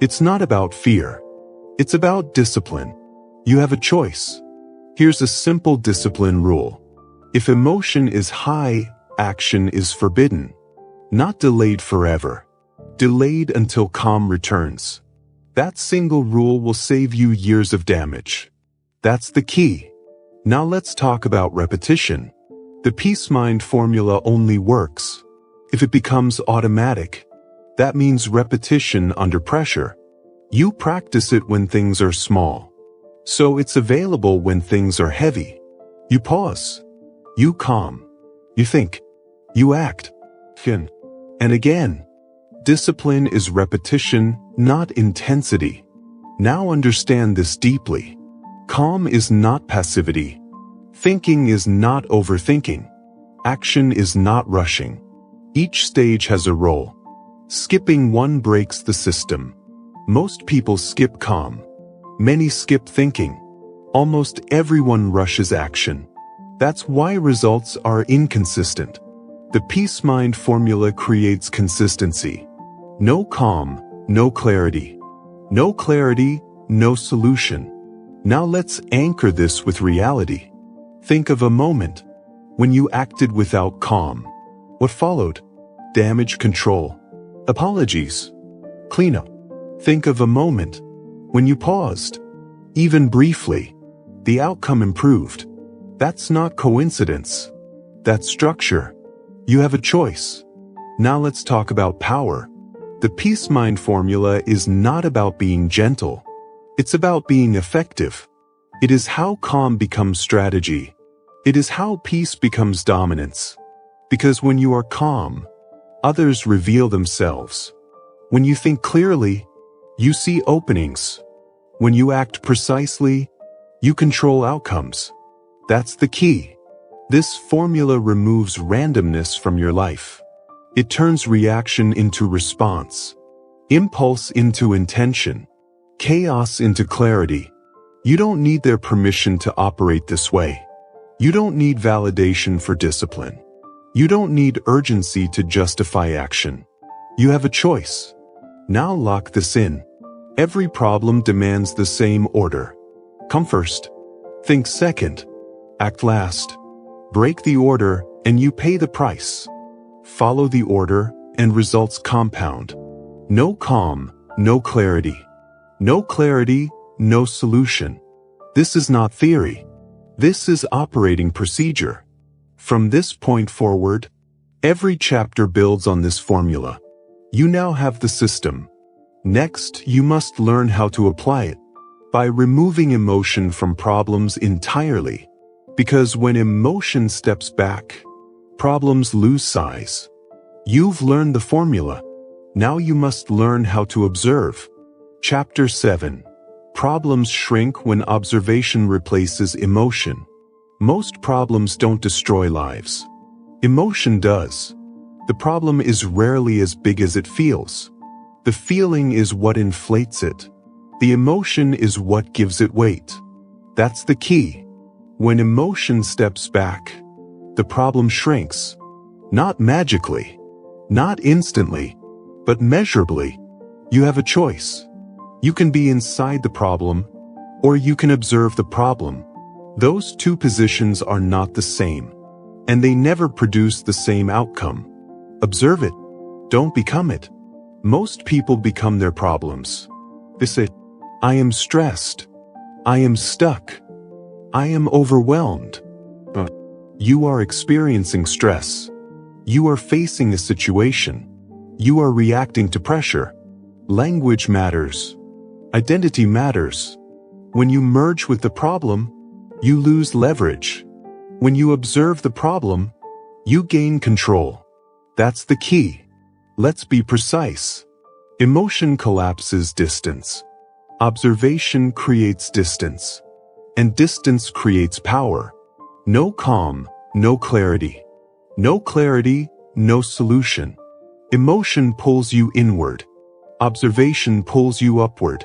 It's not about fear. It's about discipline. You have a choice. Here's a simple discipline rule. If emotion is high, action is forbidden. Not delayed forever. Delayed until calm returns. That single rule will save you years of damage. That's the key. Now let's talk about repetition. The peace mind formula only works if it becomes automatic. That means repetition under pressure. You practice it when things are small, so it's available when things are heavy. You pause. You calm. You think. You act. And again. Discipline is repetition, not intensity. Now understand this deeply. Calm is not passivity. Thinking is not overthinking. Action is not rushing. Each stage has a role. Skipping one breaks the system. Most people skip calm. Many skip thinking. Almost everyone rushes action. That's why results are inconsistent. The peace mind formula creates consistency. No calm, no clarity. No clarity, no solution. Now let's anchor this with reality. Think of a moment when you acted without calm. What followed? Damage control. Apologies. Cleanup. Think of a moment when you paused, even briefly. The outcome improved. That's not coincidence. That's structure. You have a choice. Now let's talk about power. The peace mind formula is not about being gentle. It's about being effective. It is how calm becomes strategy. It is how peace becomes dominance. Because when you are calm, others reveal themselves. When you think clearly, you see openings. When you act precisely, you control outcomes. That's the key. This formula removes randomness from your life. It turns reaction into response, impulse into intention, chaos into clarity. You don't need their permission to operate this way. You don't need validation for discipline. You don't need urgency to justify action. You have a choice. Now lock this in. Every problem demands the same order. Come first. Think second. Act last. Break the order, and you pay the price. Follow the order, and results compound. No calm, no clarity. No clarity, no solution. This is not theory. This is operating procedure. From this point forward, every chapter builds on this formula. You now have the system. Next, you must learn how to apply it by removing emotion from problems entirely. Because when emotion steps back, problems lose size. You've learned the formula. Now you must learn how to observe. Chapter 7. Problems shrink when observation replaces emotion. Most problems don't destroy lives. Emotion does. The problem is rarely as big as it feels. The feeling is what inflates it. The emotion is what gives it weight. That's the key. When emotion steps back, the problem shrinks. Not magically, not instantly, but measurably. You have a choice. You can be inside the problem, or you can observe the problem. Those two positions are not the same, and they never produce the same outcome. Observe it. Don't become it. Most people become their problems. They say, I am stressed. I am stuck. I am overwhelmed. But you are experiencing stress. You are facing a situation. You are reacting to pressure. Language matters. Identity matters. When you merge with the problem, you lose leverage. When you observe the problem, you gain control. That's the key. Let's be precise. Emotion collapses distance. Observation creates distance. And distance creates power. No calm, no clarity. No clarity, no solution. Emotion pulls you inward. Observation pulls you upward.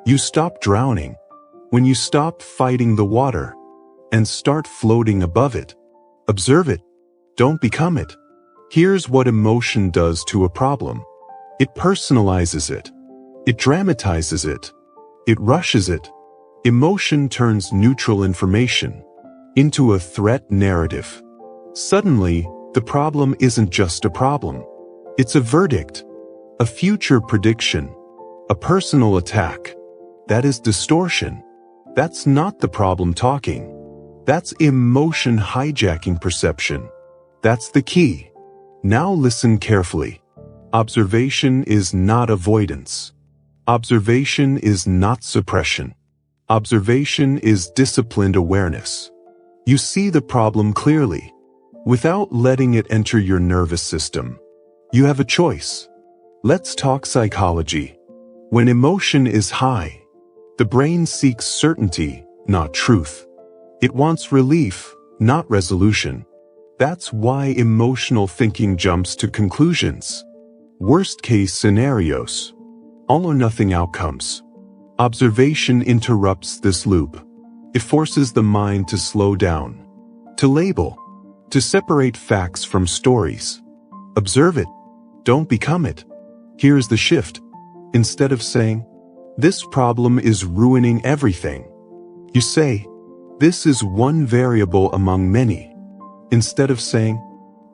You stop drowning when you stop fighting the water and start floating above it. Observe it. Don't become it. Here's what emotion does to a problem. It personalizes it. It dramatizes it. It rushes it. Emotion turns neutral information into a threat narrative. Suddenly, the problem isn't just a problem. It's a verdict, a future prediction, a personal attack. That is distortion. That's not the problem talking. That's emotion hijacking perception. That's the key. Now listen carefully. Observation is not avoidance. Observation is not suppression. Observation is disciplined awareness. You see the problem clearly, without letting it enter your nervous system. You have a choice. Let's talk psychology. When emotion is high, the brain seeks certainty, not truth. It wants relief, not resolution. That's why emotional thinking jumps to conclusions. Worst-case scenarios. All or nothing outcomes. Observation interrupts this loop. It forces the mind to slow down, to label, to separate facts from stories. Observe it. Don't become it. Here's the shift. Instead of saying, this problem is ruining everything, you say, this is one variable among many. Instead of saying,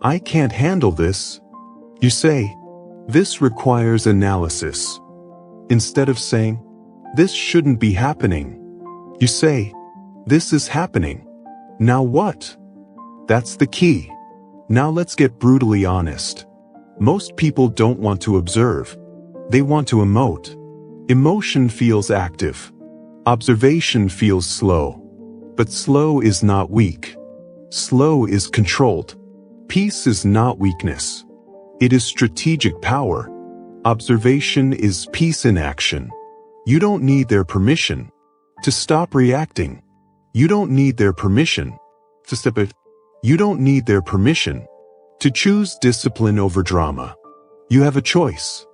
I can't handle this, you say, this requires analysis. Instead of saying, this shouldn't be happening, you say, this is happening. Now what? That's the key. Now let's get brutally honest. Most people don't want to observe. They want to emote. Emotion feels active. Observation feels slow. But slow is not weak. Slow is controlled. Peace is not weakness. It is strategic power. Observation is peace in action. You don't need their permission to stop reacting. You don't need their permission to stop it. You don't need their permission to choose discipline over drama. You have a choice.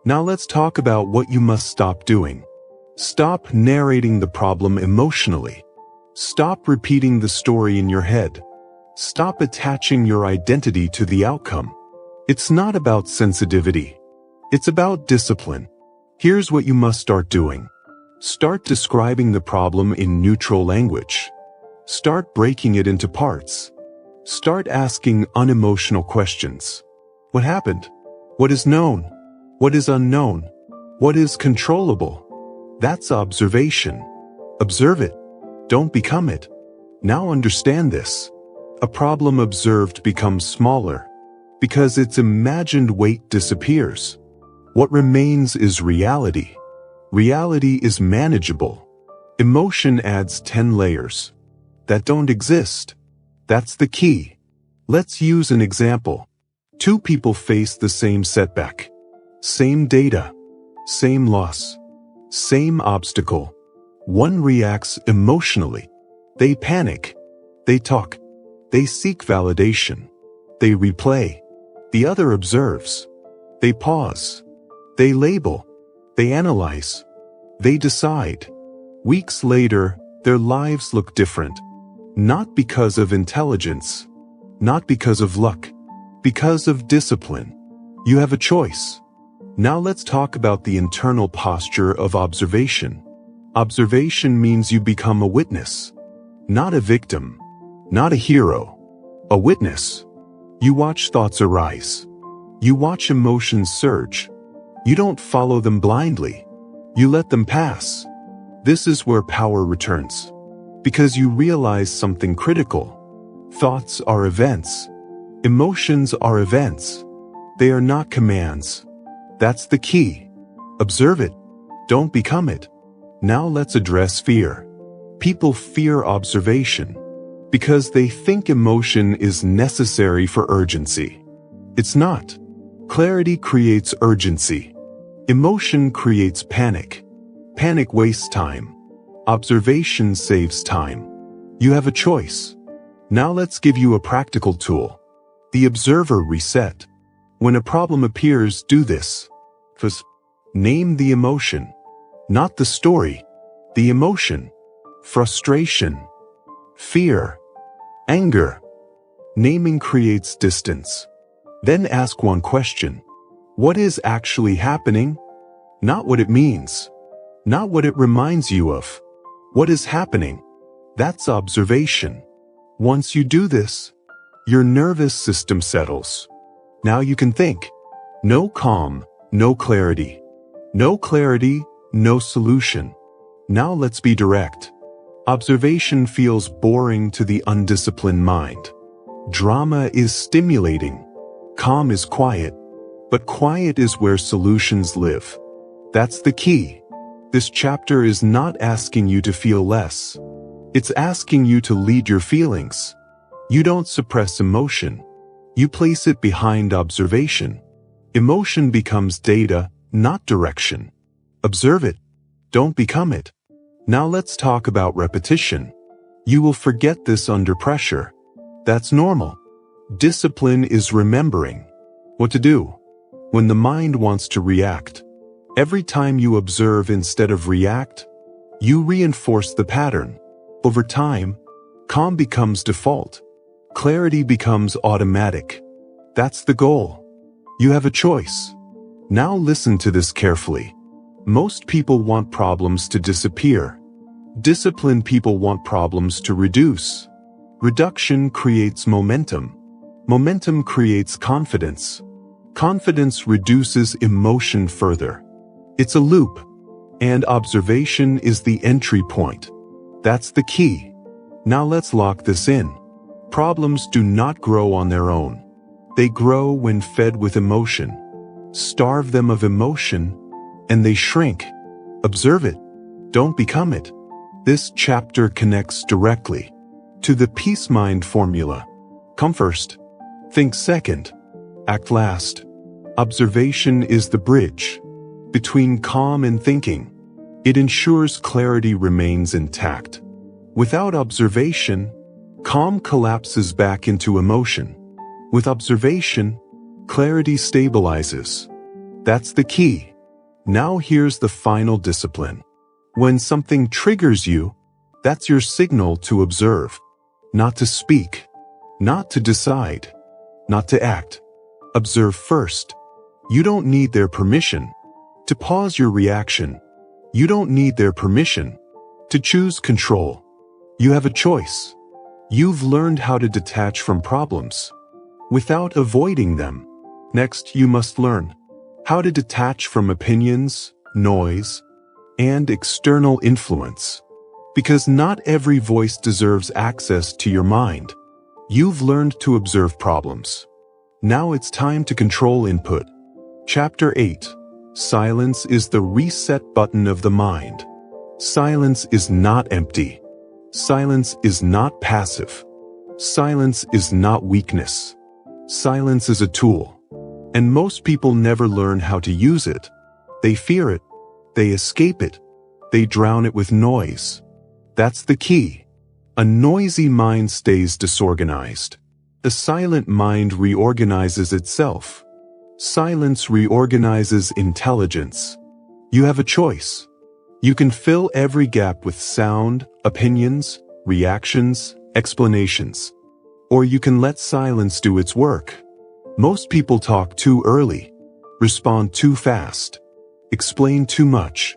Now let's talk about what you must stop doing. Stop narrating the problem emotionally. Stop repeating the story in your head. Stop attaching your identity to the outcome. It's not about sensitivity. It's about discipline. Here's what you must start doing. Start describing the problem in neutral language. Start breaking it into parts. Start asking unemotional questions. What happened? What is known? What is unknown? What is controllable? That's observation. Observe it. Don't become it. Now understand this. A problem observed becomes smaller because its imagined weight disappears. What remains is reality. Reality is manageable. Emotion adds 10 layers that don't exist. That's the key. Let's use an example. Two people face the same setback. Same data. Same loss. Same obstacle. One reacts emotionally. They panic. They talk. They seek validation. They replay. The other observes. They pause. They label. They analyze. They decide. Weeks later, their lives look different. Not because of intelligence. Not because of luck. Because of discipline. You have a choice. Now let's talk about the internal posture of observation. Observation means you become a witness. Not a victim. Not a hero. A witness. You watch thoughts arise. You watch emotions surge. You don't follow them blindly. You let them pass. This is where power returns. Because you realize something critical. Thoughts are events. Emotions are events. They are not commands. That's the key. Observe it. Don't become it. Now let's address fear. People fear observation because they think emotion is necessary for urgency. It's not. Clarity creates urgency. Emotion creates panic. Panic wastes time. Observation saves time. You have a choice. Now let's give you a practical tool. The observer reset. When a problem appears, do this. First, name the emotion. Not the story. The emotion. Frustration. Fear. Anger. Naming creates distance. Then ask one question. What is actually happening? Not what it means. Not what it reminds you of. What is happening? That's observation. Once you do this, your nervous system settles. Now you can think. No calm, no clarity. No clarity, no solution. Now let's be direct. Observation feels boring to the undisciplined mind. Drama is stimulating. Calm is quiet. But quiet is where solutions live. That's the key. This chapter is not asking you to feel less. It's asking you to lead your feelings. You don't suppress emotion. You place it behind observation. Emotion becomes data, not direction. Observe it. Don't become it. Now let's talk about repetition. You will forget this under pressure. That's normal. Discipline is remembering what to do when the mind wants to react. Every time you observe instead of react, you reinforce the pattern. Over time, calm becomes default. Clarity becomes automatic. That's the goal. You have a choice. Now listen to this carefully. Most people want problems to disappear. Disciplined people want problems to reduce. Reduction creates momentum. Momentum creates confidence. Confidence reduces emotion further. It's a loop, and observation is the entry point. That's the key. Now let's lock this in. Problems do not grow on their own. They grow when fed with emotion. Starve them of emotion, and they shrink. Observe it. Don't become it. This chapter connects directly to the peace mind formula. Come first, think second, act last. Observation is the bridge between calm and thinking. It ensures clarity remains intact. Without observation, calm collapses back into emotion. With observation, clarity stabilizes. That's the key. Now here's the final discipline. When something triggers you, that's your signal to observe. Not to speak, not to decide, not to act. Observe first. You don't need their permission to pause your reaction. You don't need their permission to choose control. You have a choice. You've learned how to detach from problems without avoiding them. Next, you must learn how to detach from opinions, noise, and external influence. Because not every voice deserves access to your mind. You've learned to observe problems. Now it's time to control input. Chapter 8. Silence is the reset button of the mind. Silence is not empty. Silence is not passive. Silence is not weakness. Silence is a tool. And most people never learn how to use it. They fear it. They escape it. They drown it with noise. That's the key. A noisy mind stays disorganized. A silent mind reorganizes itself. Silence reorganizes intelligence. You have a choice. You can fill every gap with sound, opinions, reactions, explanations. Or you can let silence do its work. Most people talk too early, respond too fast, explain too much,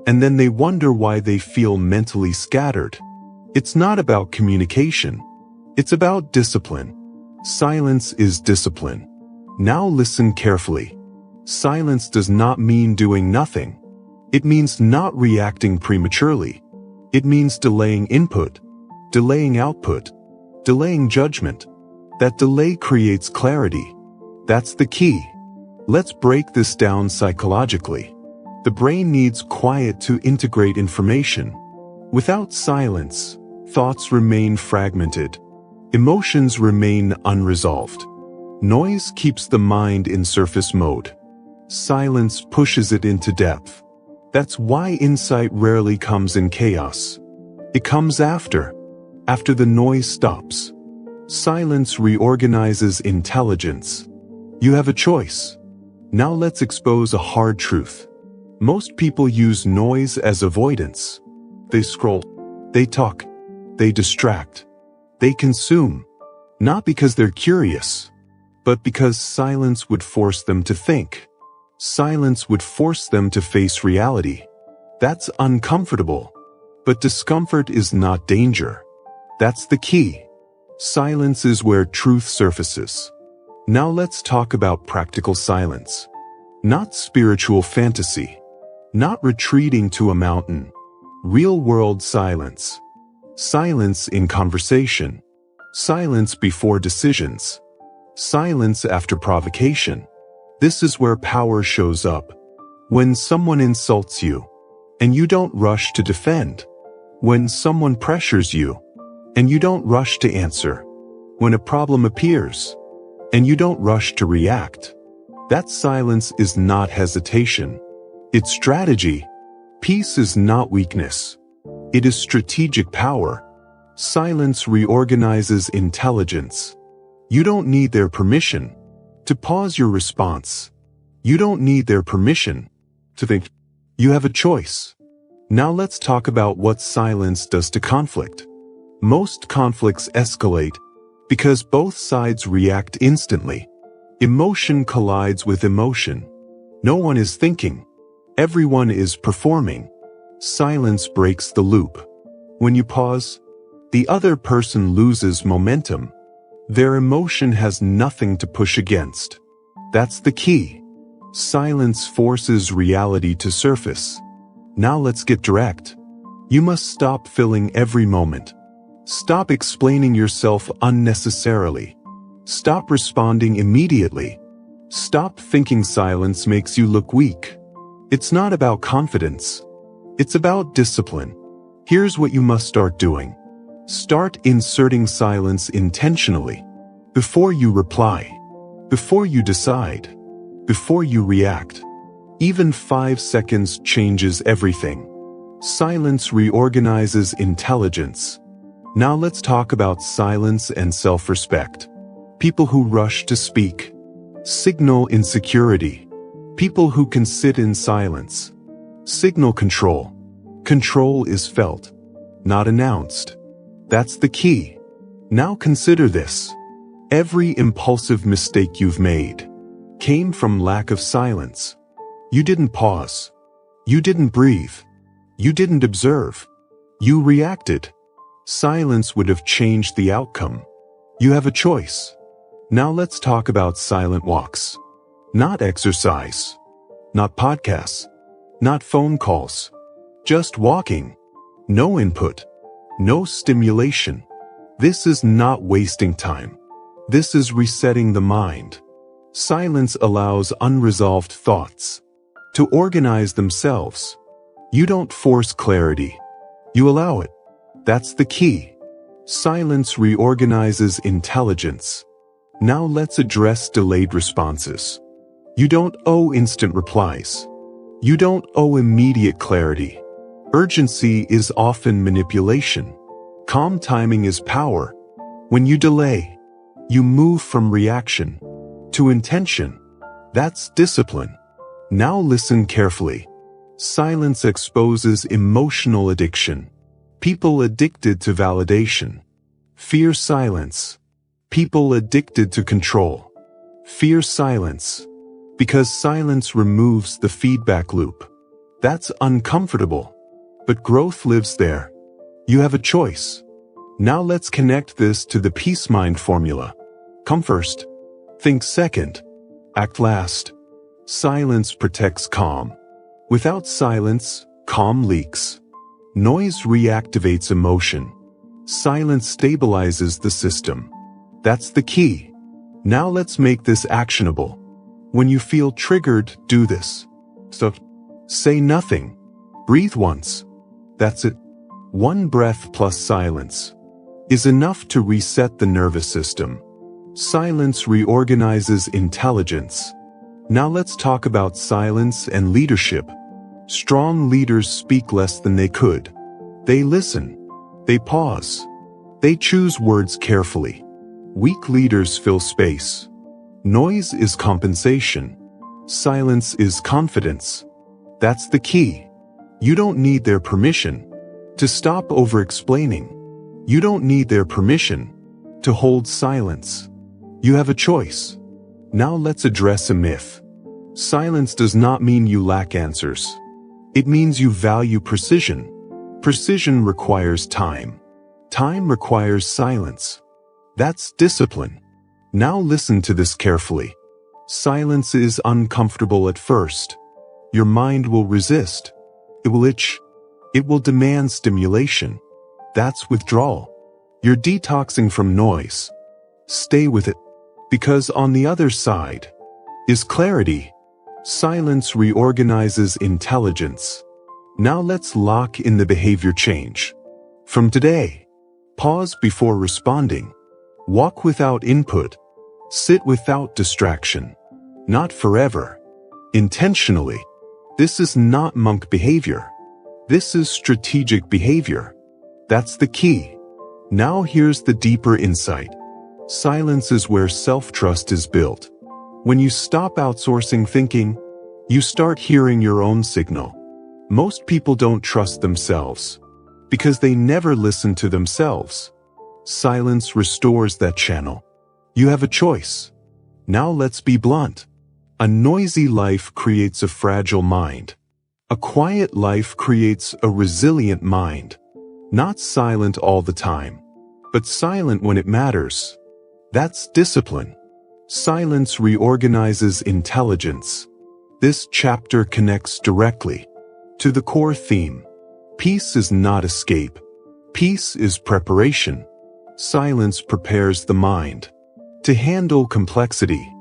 and then they wonder why they feel mentally scattered. It's not about communication. It's about discipline. Silence is discipline. Now listen carefully. Silence does not mean doing nothing. It means not reacting prematurely. It means delaying input, delaying output, delaying judgment. That delay creates clarity. That's the key. Let's break this down psychologically. The brain needs quiet to integrate information. Without silence, thoughts remain fragmented. Emotions remain unresolved. Noise keeps the mind in surface mode. Silence pushes it into depth. That's why insight rarely comes in chaos. It comes after the noise stops. Silence reorganizes intelligence. You have a choice. Now let's expose a hard truth. Most people use noise as avoidance. They scroll, they talk, they distract, they consume. Not because they're curious, but because silence would force them to think. Silence would force them to face reality. That's uncomfortable. But discomfort is not danger. That's the key. Silence is where truth surfaces. Now let's talk about practical silence. Not spiritual fantasy. Not retreating to a mountain. Real-world silence. Silence in conversation. Silence before decisions. Silence after provocation. This is where power shows up. When someone insults you, and you don't rush to defend. When someone pressures you, and you don't rush to answer. When a problem appears, and you don't rush to react. That silence is not hesitation. It's strategy. Peace is not weakness. It is strategic power. Silence reorganizes intelligence. You don't need their permission to pause your response. You don't need their permission to think. You have a choice. Now let's talk about what silence does to conflict. Most conflicts escalate because both sides react instantly. Emotion collides with emotion. No one is thinking. Everyone is performing. Silence breaks the loop. When you pause, the other person loses momentum. Their emotion has nothing to push against. That's the key. Silence forces reality to surface. Now let's get direct. You must stop filling every moment. Stop explaining yourself unnecessarily. Stop responding immediately. Stop thinking silence makes you look weak. It's not about confidence. It's about discipline. Here's what you must start doing. Start inserting silence intentionally. Before you reply. Before you decide. Before you react. Even 5 seconds changes everything. Silence reorganizes intelligence. Now let's talk about silence and self-respect. People who rush to speak signal insecurity. People who can sit in silence signal control. Control is felt, not announced. That's the key. Now consider this. Every impulsive mistake you've made came from lack of silence. You didn't pause. You didn't breathe. You didn't observe. You reacted. Silence would have changed the outcome. You have a choice. Now let's talk about silent walks. Not exercise. Not podcasts. Not phone calls. Just walking. No input. No stimulation. This is not wasting time. This is resetting the mind. Silence allows unresolved thoughts to organize themselves. You don't force clarity. You allow it. That's the key. Silence reorganizes intelligence. Now let's address delayed responses. You don't owe instant replies. You don't owe immediate clarity. Urgency is often manipulation. Calm timing is power. When you delay, you move from reaction to intention. That's discipline. Now listen carefully. Silence exposes emotional addiction. People addicted to validation fear silence. People addicted to control fear silence, because silence removes the feedback loop. That's uncomfortable, but growth lives there. You have a choice. Now let's connect this to the peace mind formula. Come first. Think second. Act last. Silence protects calm. Without silence, calm leaks. Noise reactivates emotion. Silence stabilizes the system. That's the key. Now let's make this actionable. When you feel triggered, do this. So, say nothing. Breathe once. That's it. One breath plus silence is enough to reset the nervous system. Silence reorganizes intelligence. Now let's talk about silence and leadership. Strong leaders speak less than they could. They listen. They pause. They choose words carefully. Weak leaders fill space. Noise is compensation. Silence is confidence. That's the key. You don't need their permission to stop over-explaining. You don't need their permission to hold silence. You have a choice. Now let's address a myth. Silence does not mean you lack answers. It means you value precision. Precision requires time. Time requires silence. That's discipline. Now listen to this carefully. Silence is uncomfortable at first. Your mind will resist. It will itch. It will demand stimulation. That's withdrawal. You're detoxing from noise. Stay with it. Because on the other side is clarity. Silence reorganizes intelligence. Now let's lock in the behavior change. From today, pause before responding. Walk without input. Sit without distraction. Not forever. Intentionally. This is not monk behavior. This is strategic behavior. That's the key. Now here's the deeper insight. Silence is where self-trust is built. When you stop outsourcing thinking, you start hearing your own signal. Most people don't trust themselves because they never listen to themselves. Silence restores that channel. You have a choice. Now let's be blunt. A noisy life creates a fragile mind. A quiet life creates a resilient mind. Not silent all the time, but silent when it matters. That's discipline. Silence reorganizes intelligence. This chapter connects directly to the core theme. Peace is not escape. Peace is preparation. Silence prepares the mind to handle complexity.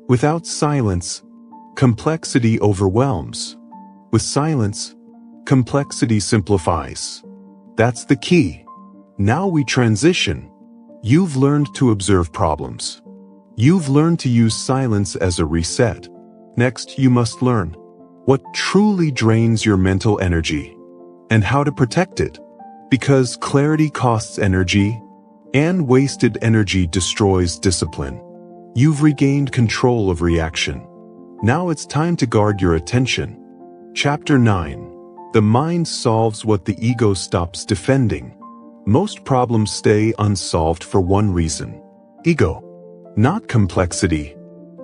Without silence, complexity overwhelms. With silence, complexity simplifies. That's the key. Now we transition. You've learned to observe problems. You've learned to use silence as a reset. Next, you must learn what truly drains your mental energy and how to protect it. Because clarity costs energy, and wasted energy destroys discipline. You've regained control of reaction. Now it's time to guard your attention. Chapter 9. The mind solves what the ego stops defending. Most problems stay unsolved for one reason. Ego. Not complexity.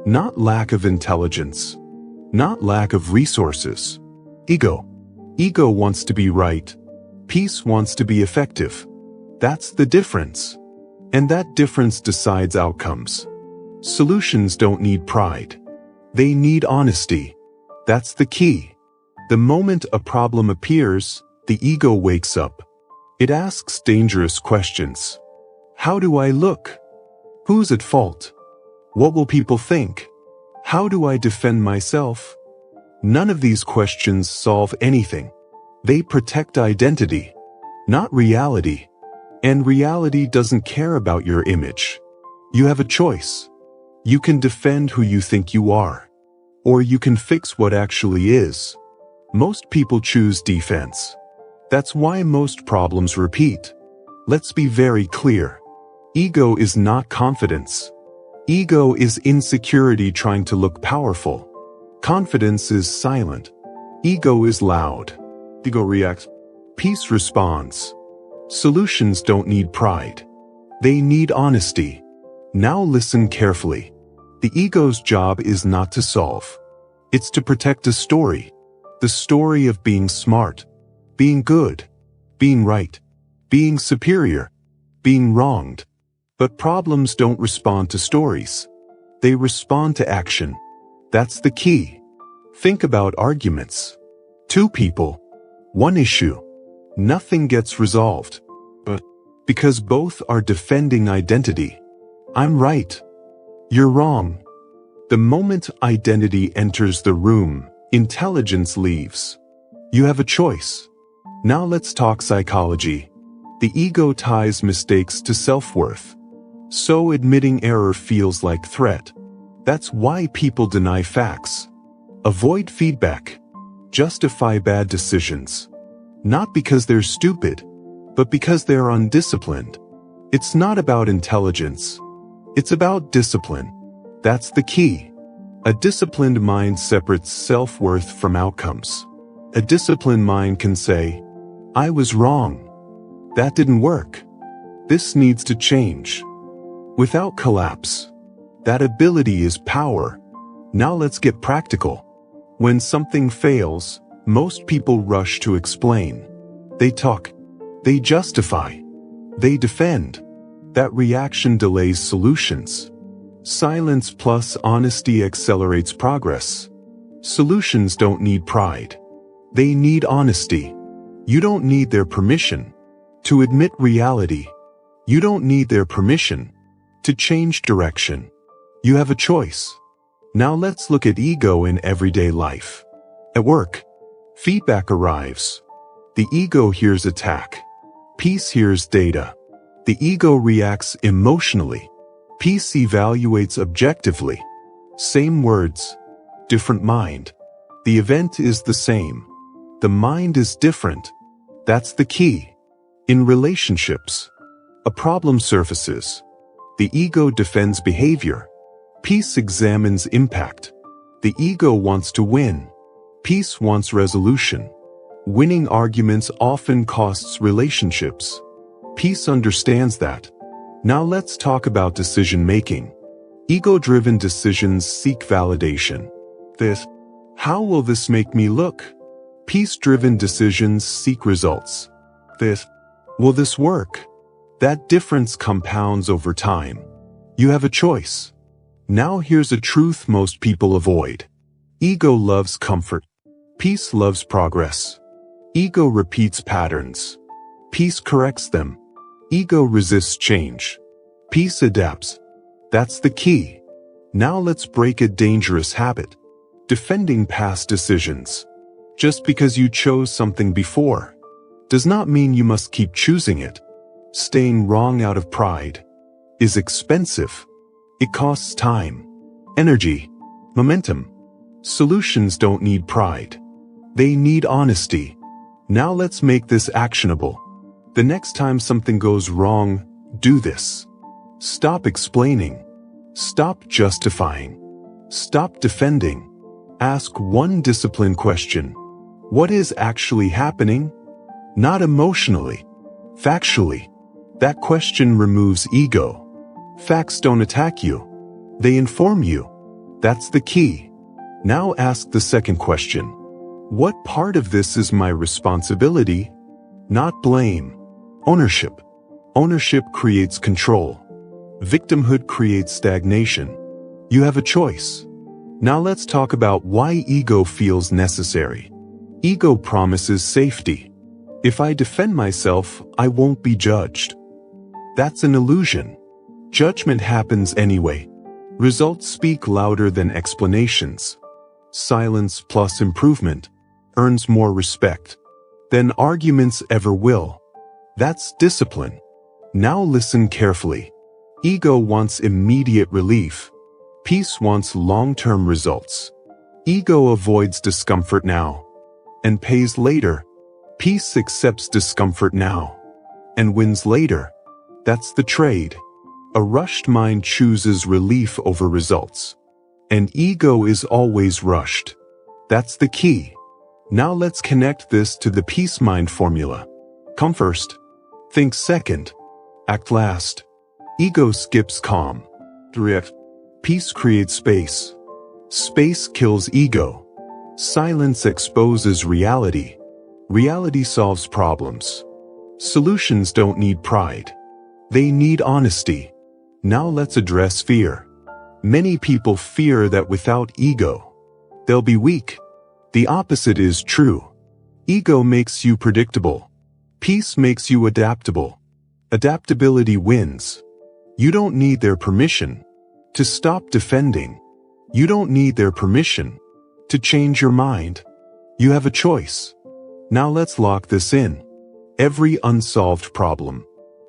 Not lack of intelligence. Not lack of resources. Ego. Ego wants to be right. Peace wants to be effective. That's the difference. And that difference decides outcomes. Solutions don't need pride. They need honesty. That's the key. The moment a problem appears, the ego wakes up. It asks dangerous questions. How do I look? Who's at fault? What will people think? How do I defend myself? None of these questions solve anything. They protect identity, not reality. And reality doesn't care about your image. You have a choice. You can defend who you think you are, or you can fix what actually is. Most people choose defense. That's why most problems repeat. Let's be very clear. Ego is not confidence. Ego is insecurity trying to look powerful. Confidence is silent. Ego is loud. Ego reacts. Peace responds. Solutions don't need pride. They need honesty. Now listen carefully. The ego's job is not to solve. It's to protect a story. The story of being smart, being good, being right, being superior, being wronged. But problems don't respond to stories. They respond to action. That's the key. Think about arguments. Two people, one issue. Nothing gets resolved. But because both are defending identity. I'm right. You're wrong. The moment identity enters the room, intelligence leaves. You have a choice. Now let's talk psychology. The ego ties mistakes to self-worth. So admitting error feels like threat. That's why people deny facts, avoid feedback, justify bad decisions. Not because they're stupid, but because they're undisciplined. It's not about intelligence. It's about discipline. That's the key. A disciplined mind separates self-worth from outcomes. A disciplined mind can say, I was wrong. That didn't work. This needs to change. Without collapse. That ability is power. Now let's get practical. When something fails, most people rush to explain. They talk. They justify. They defend. That reaction delays solutions. Silence plus honesty accelerates progress. Solutions don't need pride. They need honesty. You don't need their permission to admit reality. You don't need their permission to change direction. You have a choice. Now let's look at ego in everyday life. At work, feedback arrives. The ego hears attack. Peace hears data. The ego reacts emotionally. Peace evaluates objectively. Same words, different mind. The event is the same. The mind is different. That's the key. In relationships, a problem surfaces. The ego defends behavior. Peace examines impact. The ego wants to win. Peace wants resolution. Winning arguments often costs relationships. Peace understands that. Now let's talk about decision-making. Ego-driven decisions seek validation. How will this make me look? Peace-driven decisions seek results. Will this work? That difference compounds over time. You have a choice. Now here's a truth most people avoid. Ego loves comfort. Peace loves progress. Ego repeats patterns. Peace corrects them. Ego resists change. Peace adapts. That's the key. Now let's break a dangerous habit. Defending past decisions. Just because you chose something before does not mean you must keep choosing it. Staying wrong out of pride is expensive. It costs time, energy, momentum. Solutions don't need pride. They need honesty. Now let's make this actionable. The next time something goes wrong, do this. Stop explaining. Stop justifying. Stop defending. Ask one disciplined question. What is actually happening? Not emotionally, factually. That question removes ego. Facts don't attack you. They inform you. That's the key. Now ask the second question. What part of this is my responsibility? Not blame. Ownership. Ownership creates control. Victimhood creates stagnation. You have a choice. Now let's talk about why ego feels necessary. Ego promises safety. If I defend myself, I won't be judged. That's an illusion. Judgment happens anyway. Results speak louder than explanations. Silence plus improvement earns more respect than arguments ever will. That's discipline. Now listen carefully. Ego wants immediate relief. Peace wants long-term results. Ego avoids discomfort now and pays later. Peace accepts discomfort now and wins later. That's the trade. A rushed mind chooses relief over results. And ego is always rushed. That's the key. Now let's connect this to the peace mind formula. Come first. Think second. Act last. Ego skips calm. Drift. Peace creates space. Space kills ego. Silence exposes reality. Reality solves problems. Solutions don't need pride. They need honesty. Now let's address fear. Many people fear that without ego, they'll be weak. The opposite is true. Ego makes you predictable. Peace makes you adaptable. Adaptability wins. You don't need their permission to stop defending. You don't need their permission to change your mind. You have a choice. Now let's lock this in. Every unsolved problem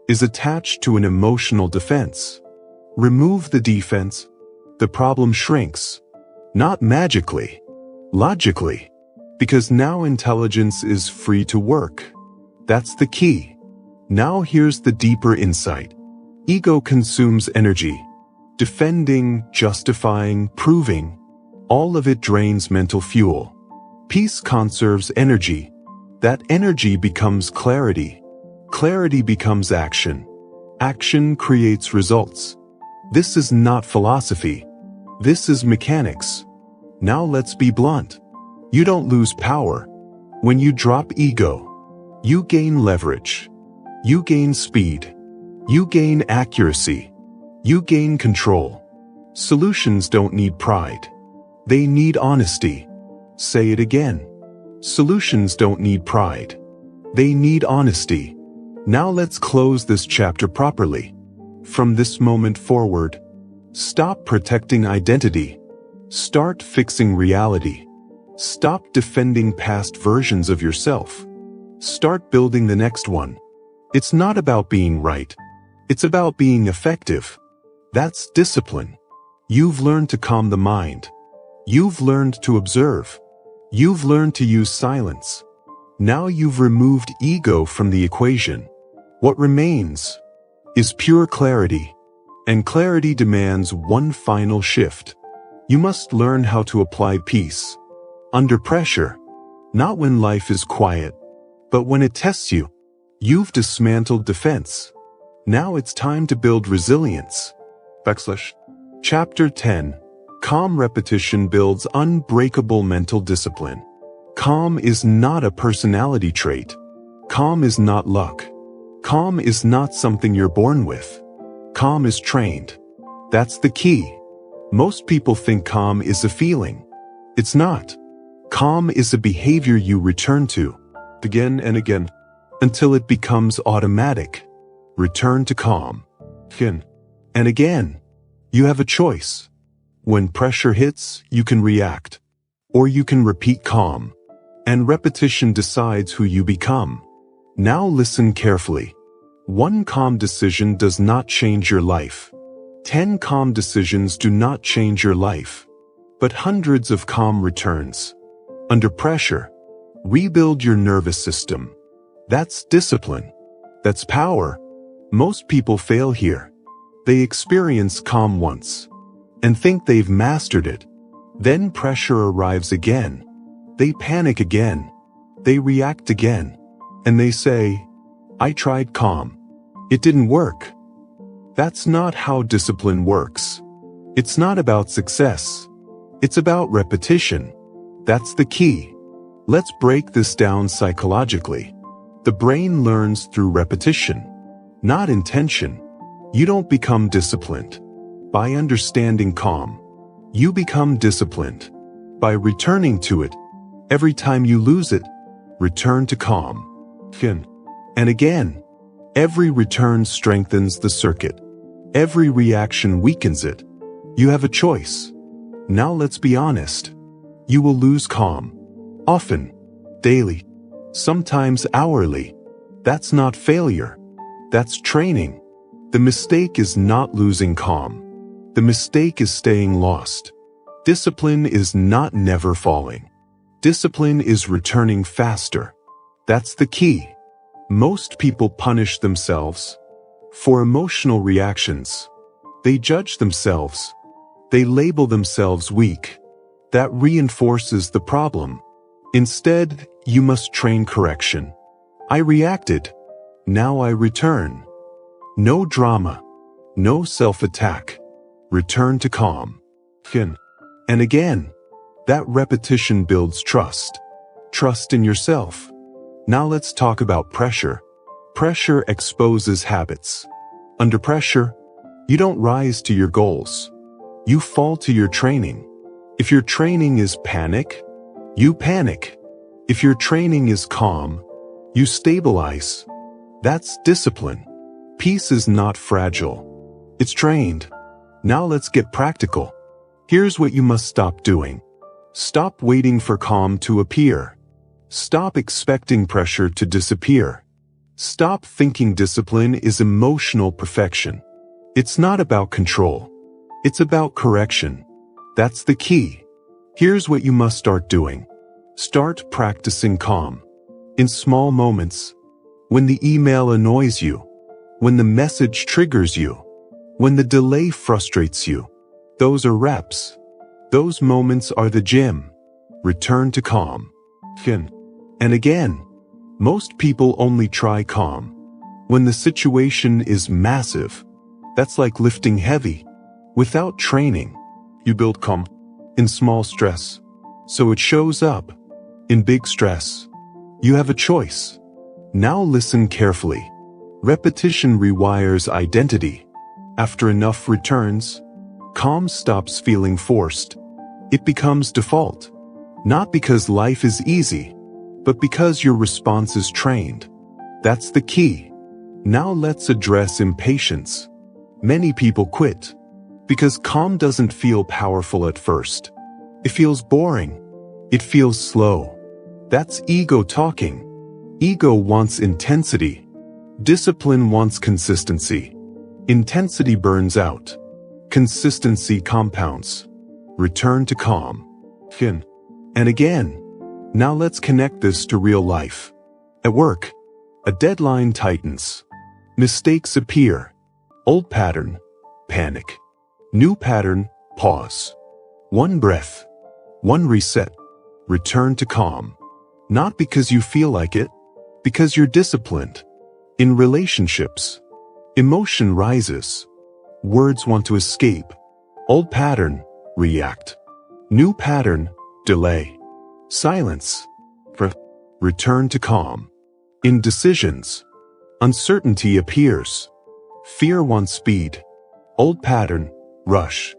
is attached to an emotional defense. Remove the defense, the problem shrinks. Not magically, logically, because now intelligence is free to work. That's the key. Now here's the deeper insight. Ego consumes energy. Defending, justifying, proving, all of it drains mental fuel. Peace conserves energy. That energy becomes clarity. Clarity becomes action. Action creates results. This is not philosophy. This is mechanics. Now let's be blunt. You don't lose power. When you drop ego, you gain leverage. You gain speed. You gain accuracy. You gain control. Solutions don't need pride. They need honesty. Say it again. Solutions don't need pride. They need honesty. Now let's close this chapter properly. From this moment forward, stop protecting identity. Start fixing reality. Stop defending past versions of yourself. Start building the next one. It's not about being right. It's about being effective. That's discipline. You've learned to calm the mind. You've learned to observe. You've learned to use silence. Now you've removed ego from the equation. What remains is pure clarity. And clarity demands one final shift. You must learn how to apply peace under pressure, not when life is quiet, but when it tests you. You've dismantled defense. Now it's time to build resilience. Chapter 10. Calm repetition builds unbreakable mental discipline. Calm is not a personality trait. Calm is not luck. Calm is not something you're born with. Calm is trained. That's the key. Most people think calm is a feeling. It's not. Calm is a behavior you return to, again and again, until it becomes automatic. Return to calm. Again and again. You have a choice. When pressure hits, you can react. Or you can repeat calm. And repetition decides who you become. Now listen carefully. One calm decision does not change your life. 10 calm decisions do not change your life. But hundreds of calm returns. Under pressure, rebuild your nervous system. That's discipline. That's power. Most people fail here. They experience calm once and think they've mastered it. Then pressure arrives again. They panic again. They react again. And they say, I tried calm. It didn't work. That's not how discipline works. It's not about success. It's about repetition. That's the key. Let's break this down psychologically. The brain learns through repetition, not intention. You don't become disciplined by understanding calm. You become disciplined by returning to it. Every time you lose it, return to calm. And again, every return strengthens the circuit. Every reaction weakens it. You have a choice. Now let's be honest. You will lose calm. Often. Daily. Sometimes hourly. That's not failure. That's training. The mistake is not losing calm. The mistake is staying lost. Discipline is not never falling. Discipline is returning faster. That's the key. Most people punish themselves for emotional reactions. They judge themselves. They label themselves weak. That reinforces the problem. Instead, you must train correction. I reacted. Now I return. No drama. No self-attack. Return to calm. And again, that repetition builds trust. Trust in yourself. Now let's talk about pressure. Pressure exposes habits. Under pressure, you don't rise to your goals. You fall to your training. If your training is panic, you panic. If your training is calm, you stabilize. That's discipline. Peace is not fragile. It's trained. Now let's get practical. Here's what you must stop doing. Stop waiting for calm to appear. Stop expecting pressure to disappear. Stop thinking discipline is emotional perfection. It's not about control. It's about correction. That's the key. Here's what you must start doing. Start practicing calm. In small moments. When the email annoys you. When the message triggers you. When the delay frustrates you. Those are reps. Those moments are the gym. Return to calm. And again, most people only try calm when the situation is massive. That's like lifting heavy. Without training, you build calm in small stress, so it shows up in big stress. You have a choice. Now listen carefully. Repetition rewires identity. After enough returns, calm stops feeling forced. It becomes default. Not because life is easy, but because your response is trained. That's the key. Now let's address impatience. Many people quit because calm doesn't feel powerful at first. It feels boring. It feels slow. That's ego talking. Ego wants intensity. Discipline wants consistency. Intensity burns out. Consistency compounds. Return to calm. And again. Now let's connect this to real life. At work, a deadline tightens. Mistakes appear. Old pattern, panic. New pattern, pause. One breath. One reset. Return to calm. Not because you feel like it, because you're disciplined. In relationships, emotion rises. Words want to escape. Old pattern, react. New pattern, delay. Silence. Return to calm. In decisions, uncertainty appears. Fear wants speed. Old pattern, rush.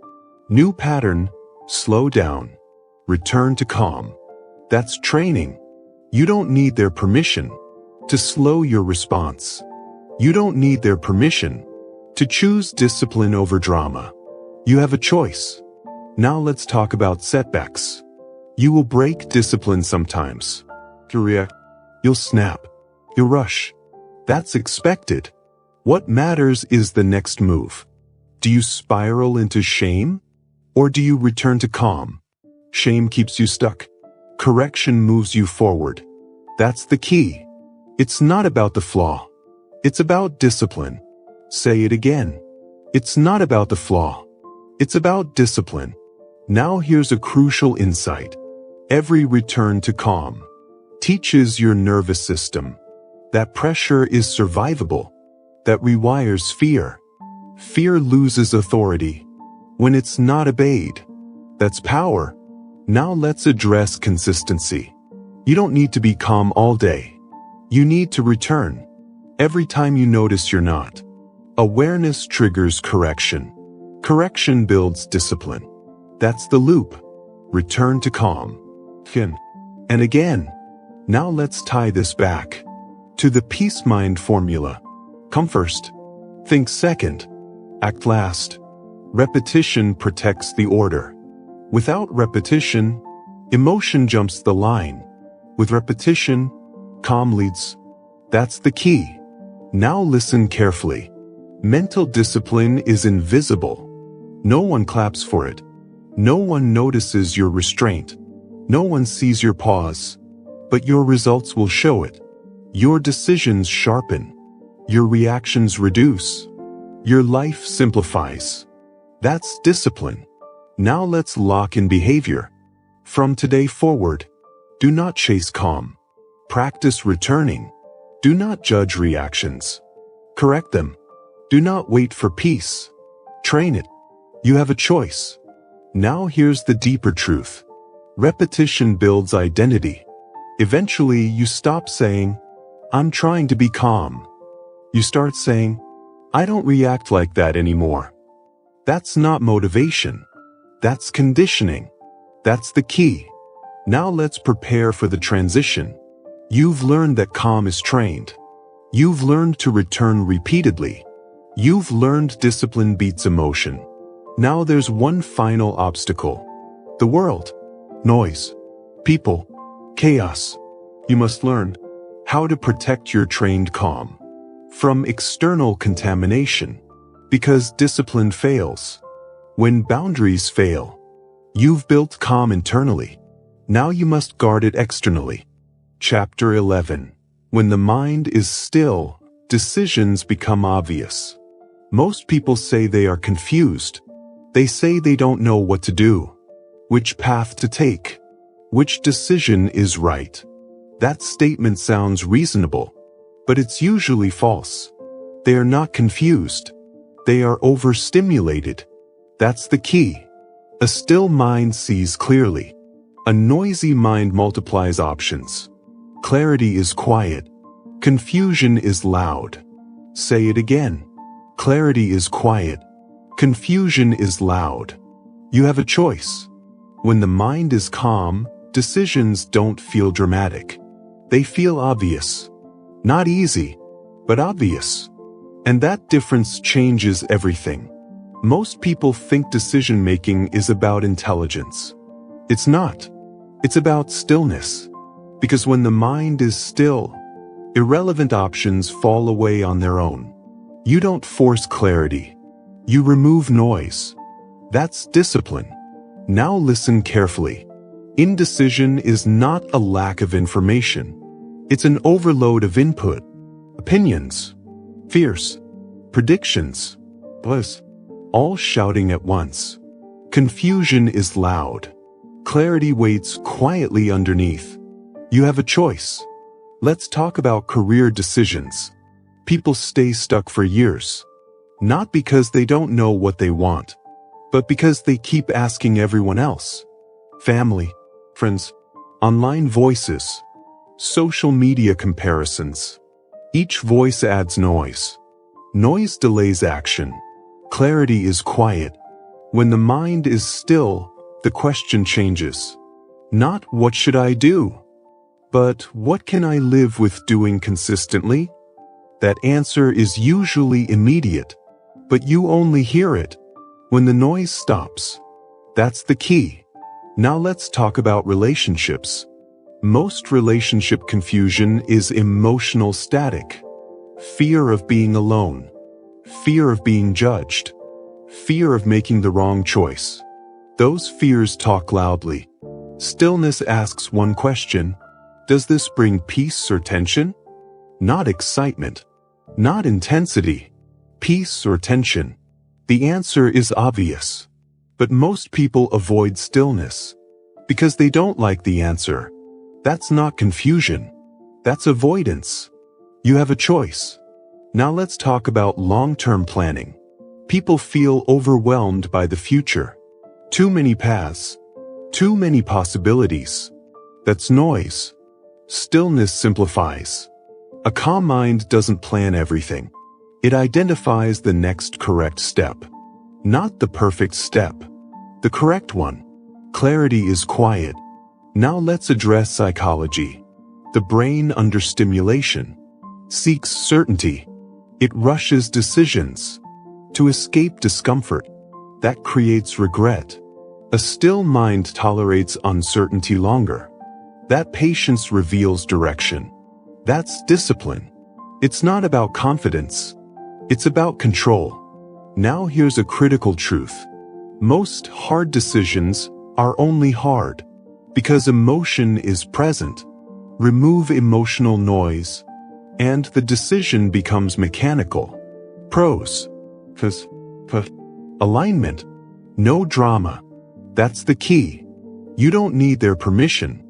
New pattern, slow down. Return to calm. That's training. You don't need their permission to slow your response. You don't need their permission to choose discipline over drama. You have a choice. Now let's talk about setbacks. You will break discipline sometimes. To react, you'll snap. You rush. That's expected. What matters is the next move. Do you spiral into shame? Or do you return to calm? Shame keeps you stuck. Correction moves you forward. That's the key. It's not about the flaw. It's about discipline. Say it again. It's not about the flaw. It's about discipline. Now here's a crucial insight. Every return to calm teaches your nervous system that pressure is survivable, that rewires fear. Fear loses authority when it's not obeyed. That's power. Now let's address consistency. You don't need to be calm all day. You need to return. Every time you notice you're not. Awareness triggers correction. Correction builds discipline. That's the loop. Return to calm. Again and again. Now let's tie this back to the peace mind formula. Come first. Think second. Act last. Repetition protects the order. Without repetition, emotion jumps the line. With repetition, calm leads. That's the key. Now listen carefully. Mental discipline is invisible. No one claps for it. No one notices your restraint. No one sees your pause. But your results will show it. Your decisions sharpen. Your reactions reduce. Your life simplifies. That's discipline. Now let's lock in behavior. From today forward, do not chase calm. Practice returning. Do not judge reactions. Correct them. Do not wait for peace. Train it. You have a choice. Now here's the deeper truth. Repetition builds identity. Eventually you stop saying, I'm trying to be calm. You start saying, I don't react like that anymore. That's not motivation. That's conditioning. That's the key. Now let's prepare for the transition. You've learned that calm is trained. You've learned to return repeatedly. You've learned discipline beats emotion. Now there's one final obstacle. The world. Noise. People. Chaos. You must learn how to protect your trained calm from external contamination. Because discipline fails when boundaries fail. You've built calm internally. Now you must guard it externally. Chapter 11. When the mind is still, decisions become obvious. Most people say they are confused. They say they don't know what to do, which path to take, which decision is right. That statement sounds reasonable, but it's usually false. They are not confused. They are overstimulated. That's the key. A still mind sees clearly. A noisy mind multiplies options. Clarity is quiet. Confusion is loud. Say it again. Clarity is quiet. Confusion is loud. You have a choice. When the mind is calm, decisions don't feel dramatic. They feel obvious. Not easy, but obvious. And that difference changes everything. Most people think decision-making is about intelligence. It's not. It's about stillness. Because when the mind is still, irrelevant options fall away on their own. You don't force clarity. You remove noise. That's discipline. Now listen carefully. Indecision is not a lack of information. It's an overload of input, opinions, fears, predictions, bliss, all shouting at once. Confusion is loud. Clarity waits quietly underneath. You have a choice. Let's talk about career decisions. People stay stuck for years. Not because they don't know what they want, but because they keep asking everyone else. Family, friends, online voices, social media comparisons. Each voice adds noise. Noise delays action. Clarity is quiet. When the mind is still, the question changes. Not what should I do, but what can I live with doing consistently? That answer is usually immediate, but you only hear it when the noise stops. That's the key. Now let's talk about relationships. Most relationship confusion is emotional static. Fear of being alone. Fear of being judged. Fear of making the wrong choice. Those fears talk loudly. Stillness asks one question: does this bring peace or tension? Not excitement. Not intensity. Peace or tension? The answer is obvious. But most people avoid stillness because they don't like the answer. That's not confusion. That's avoidance. You have a choice. Now let's talk about long-term planning. People feel overwhelmed by the future. Too many paths. Too many possibilities. That's noise. Stillness simplifies. A calm mind doesn't plan everything. It identifies the next correct step. Not the perfect step. The correct one. Clarity is quiet. Now let's address psychology. The brain under stimulation seeks certainty. It rushes decisions to escape discomfort. That creates regret. A still mind tolerates uncertainty longer. That patience reveals direction. That's discipline. It's not about confidence. It's about control. Now here's a critical truth. Most hard decisions are only hard because emotion is present. Remove emotional noise, and the decision becomes mechanical. Pros. Alignment. No drama. That's the key. You don't need their permission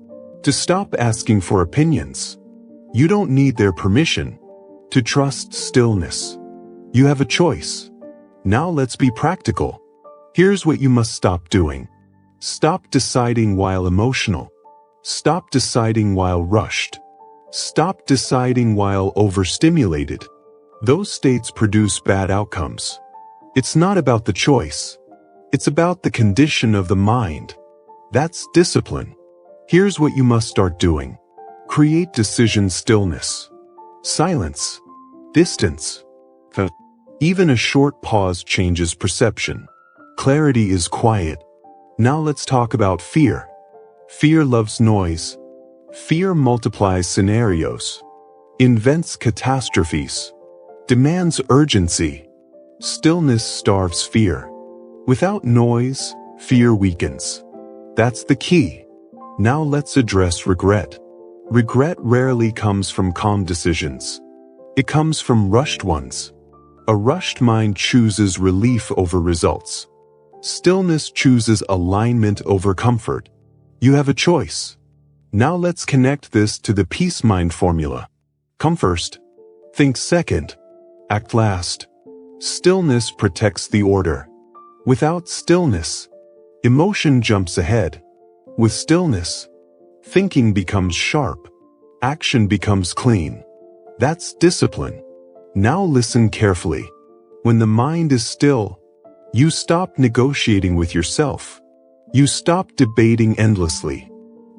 to stop asking for opinions. You don't need their permission to trust stillness. You have a choice. Now let's be practical. Here's what you must stop doing. Stop deciding while emotional. Stop deciding while rushed. Stop deciding while overstimulated. Those states produce bad outcomes. It's not about the choice. It's about the condition of the mind. That's discipline. Here's what you must start doing. Create decision stillness. Silence. Distance. Even a short pause changes perception. Clarity is quiet. Now let's talk about fear. Fear loves noise. Fear multiplies scenarios, invents catastrophes, demands urgency. Stillness starves fear. Without noise, fear weakens. That's the key. Now let's address regret. Regret rarely comes from calm decisions. It comes from rushed ones. A rushed mind chooses relief over results. Stillness chooses alignment over comfort. You have a choice. Now let's connect this to the peace mind formula. Come first. Think second. Act last. Stillness protects the order. Without stillness, emotion jumps ahead. With stillness, thinking becomes sharp. Action becomes clean. That's discipline. Now listen carefully. When the mind is still, you stop negotiating with yourself. You stop debating endlessly.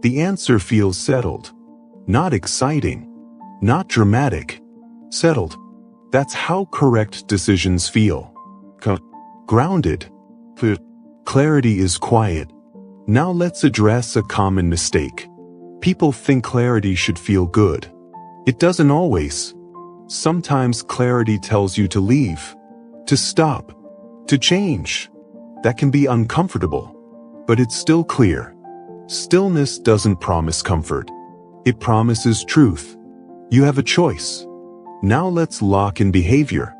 The answer feels settled. Not exciting. Not dramatic. Settled. That's how correct decisions feel. Grounded. Clarity is quiet. Now let's address a common mistake. People think clarity should feel good. It doesn't always. Sometimes clarity tells you to leave, to stop, to change. That can be uncomfortable, but it's still clear. Stillness doesn't promise comfort. It promises truth. You have a choice. Now let's lock in behavior.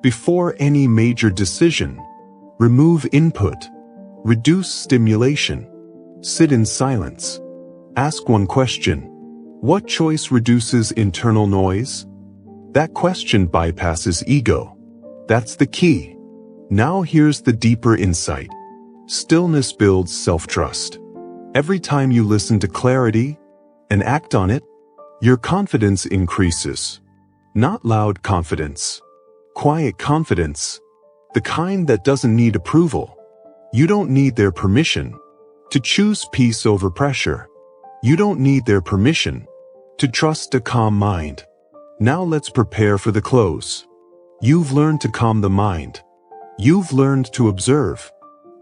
Before any major decision, remove input. Reduce stimulation. Sit in silence. Ask one question. What choice reduces internal noise? That question bypasses ego. That's the key. Now here's the deeper insight. Stillness builds self-trust. Every time you listen to clarity and act on it, your confidence increases. Not loud confidence. Quiet confidence. The kind that doesn't need approval. You don't need their permission to choose peace over pressure. You don't need their permission to trust a calm mind. Now let's prepare for the close. You've learned to calm the mind. You've learned to observe.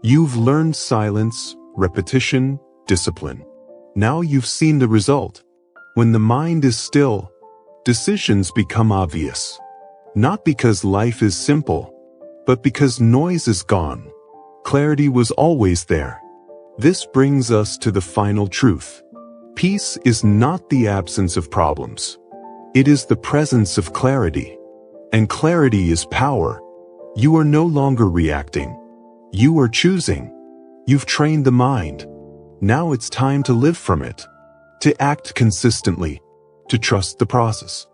You've learned silence, repetition, discipline. Now you've seen the result. When the mind is still, decisions become obvious. Not because life is simple, but because noise is gone. Clarity was always there. This brings us to the final truth. Peace is not the absence of problems. It is the presence of clarity. And clarity is power. You are no longer reacting. You are choosing. You've trained the mind. Now it's time to live from it. To act consistently. To trust the process.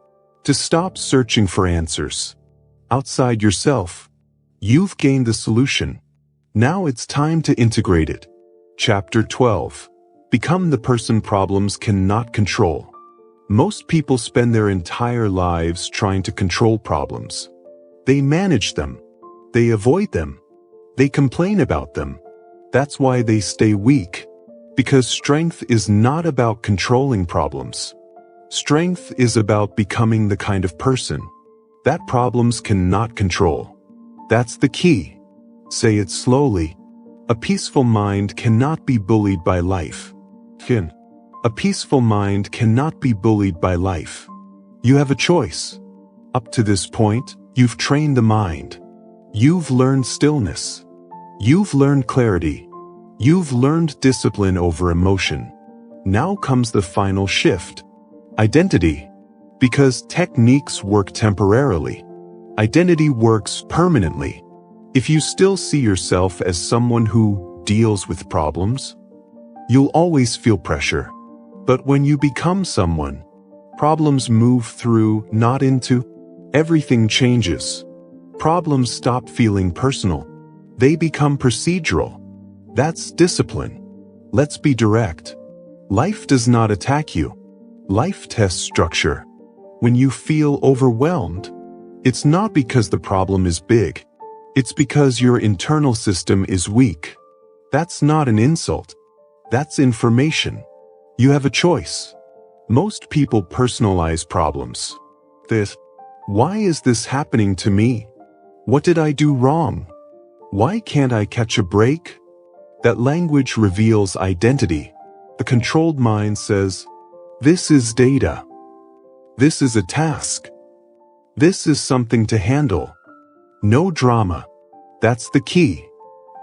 To stop searching for answers outside yourself. You've gained the solution. Now it's time to integrate it. Chapter 12. Become the person problems cannot control. Most people spend their entire lives trying to control problems. They manage them. They avoid them. They complain about them. That's why they stay weak. Because strength is not about controlling problems. Strength is about becoming the kind of person that problems cannot control. That's the key. Say it slowly. A peaceful mind cannot be bullied by life. A peaceful mind cannot be bullied by life. You have a choice. Up to this point, you've trained the mind. You've learned stillness. You've learned clarity. You've learned discipline over emotion. Now comes the final shift. Identity. Because techniques work temporarily. Identity works permanently. If you still see yourself as someone who deals with problems, you'll always feel pressure. But when you become someone, problems move through, not into. Everything changes. Problems stop feeling personal. They become procedural. That's discipline. Let's be direct. Life does not attack you. Life tests structure. When you feel overwhelmed, it's not because the problem is big. It's because your internal system is weak. That's not an insult. That's information. You have a choice. Most people personalize problems. Why is this happening to me? What did I do wrong? Why can't I catch a break? That language reveals identity. The controlled mind says, this is data. This is a task. This is something to handle. No drama. That's the key.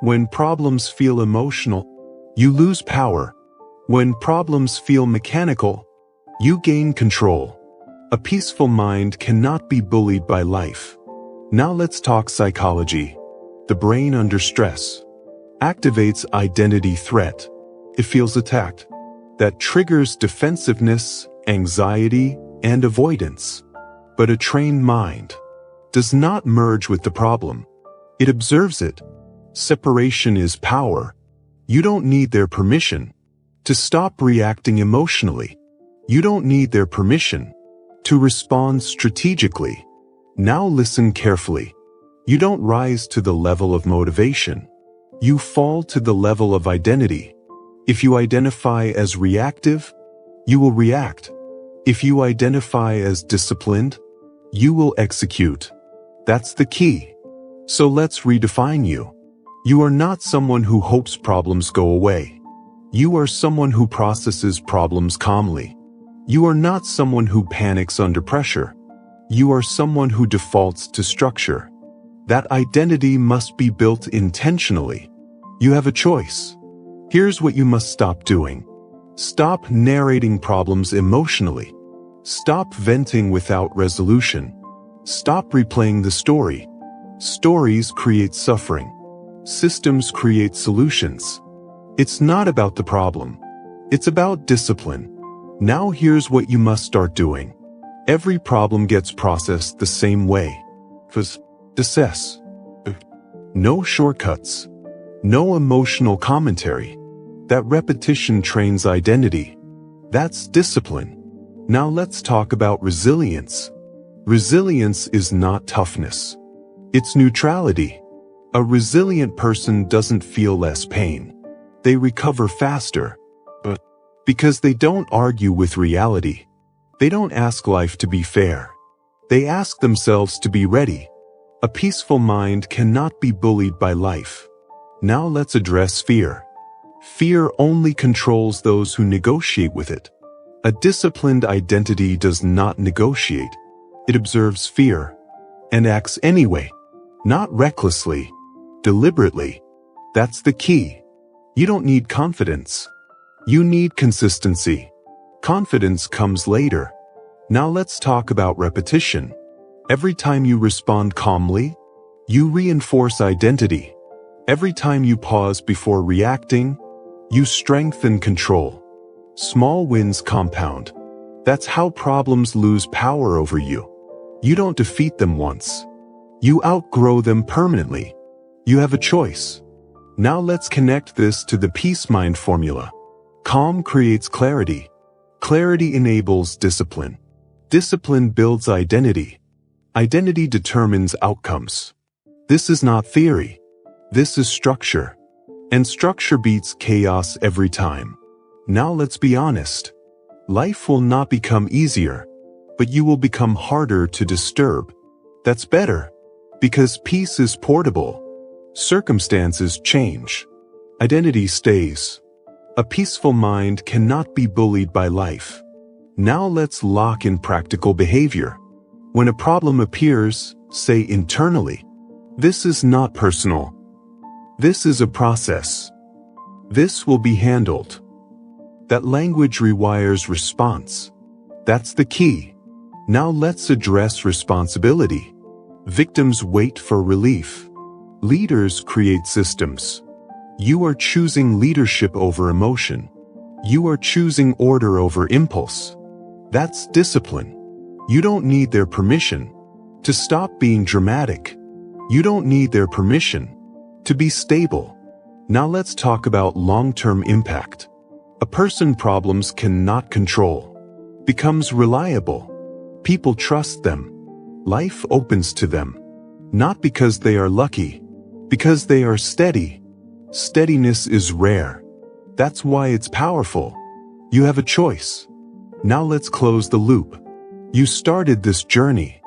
When problems feel emotional, you lose power. When problems feel mechanical, you gain control. A peaceful mind cannot be bullied by life. Now let's talk psychology. The brain under stress activates identity threat. It feels attacked. That triggers defensiveness, anxiety, and avoidance. But a trained mind does not merge with the problem. It observes it. Separation is power. You don't need their permission to stop reacting emotionally. You don't need their permission to respond strategically. Now listen carefully. You don't rise to the level of motivation. You fall to the level of identity. If you identify as reactive, you will react. If you identify as disciplined, you will execute. That's the key. So let's redefine you. You are not someone who hopes problems go away. You are someone who processes problems calmly. You are not someone who panics under pressure. You are someone who defaults to structure. That identity must be built intentionally. You have a choice. Here's what you must stop doing. Stop narrating problems emotionally. Stop venting without resolution. Stop replaying the story. Stories create suffering. Systems create solutions. It's not about the problem. It's about discipline. Now here's what you must start doing. Every problem gets processed the same way. Assess. No shortcuts. No emotional commentary. That repetition trains identity. That's discipline. Now let's talk about resilience. Resilience is not toughness. It's neutrality. A resilient person doesn't feel less pain. They recover faster. But because they don't argue with reality. They don't ask life to be fair. They ask themselves to be ready. A peaceful mind cannot be bullied by life. Now let's address fear. Fear only controls those who negotiate with it. A disciplined identity does not negotiate. It observes fear and acts anyway, not recklessly, deliberately. That's the key. You don't need confidence. You need consistency. Confidence comes later. Now let's talk about repetition. Every time you respond calmly, you reinforce identity. Every time you pause before reacting, you strengthen control. Small wins compound. That's how problems lose power over you. You don't defeat them once. You outgrow them permanently. You have a choice. Now let's connect this to the peace mind formula. Calm creates clarity. Clarity enables discipline. Discipline builds identity. Identity determines outcomes. This is not theory. This is structure. And structure beats chaos every time. Now let's be honest. Life will not become easier, but you will become harder to disturb. That's better, because peace is portable. Circumstances change. Identity stays. A peaceful mind cannot be bullied by life. Now let's lock in practical behavior. When a problem appears, say internally, "This is not personal. This is a process. This will be handled." That language rewires response. That's the key. Now let's address responsibility. Victims wait for relief. Leaders create systems. You are choosing leadership over emotion. You are choosing order over impulse. That's discipline. You don't need their permission to stop being dramatic. You don't need their permission to be stable. Now let's talk about long-term impact. A person problems cannot control becomes reliable. People trust them. Life opens to them. Not because they are lucky, because they are steady. Steadiness is rare. That's why it's powerful. You have a choice. Now let's close the loop. You started this journey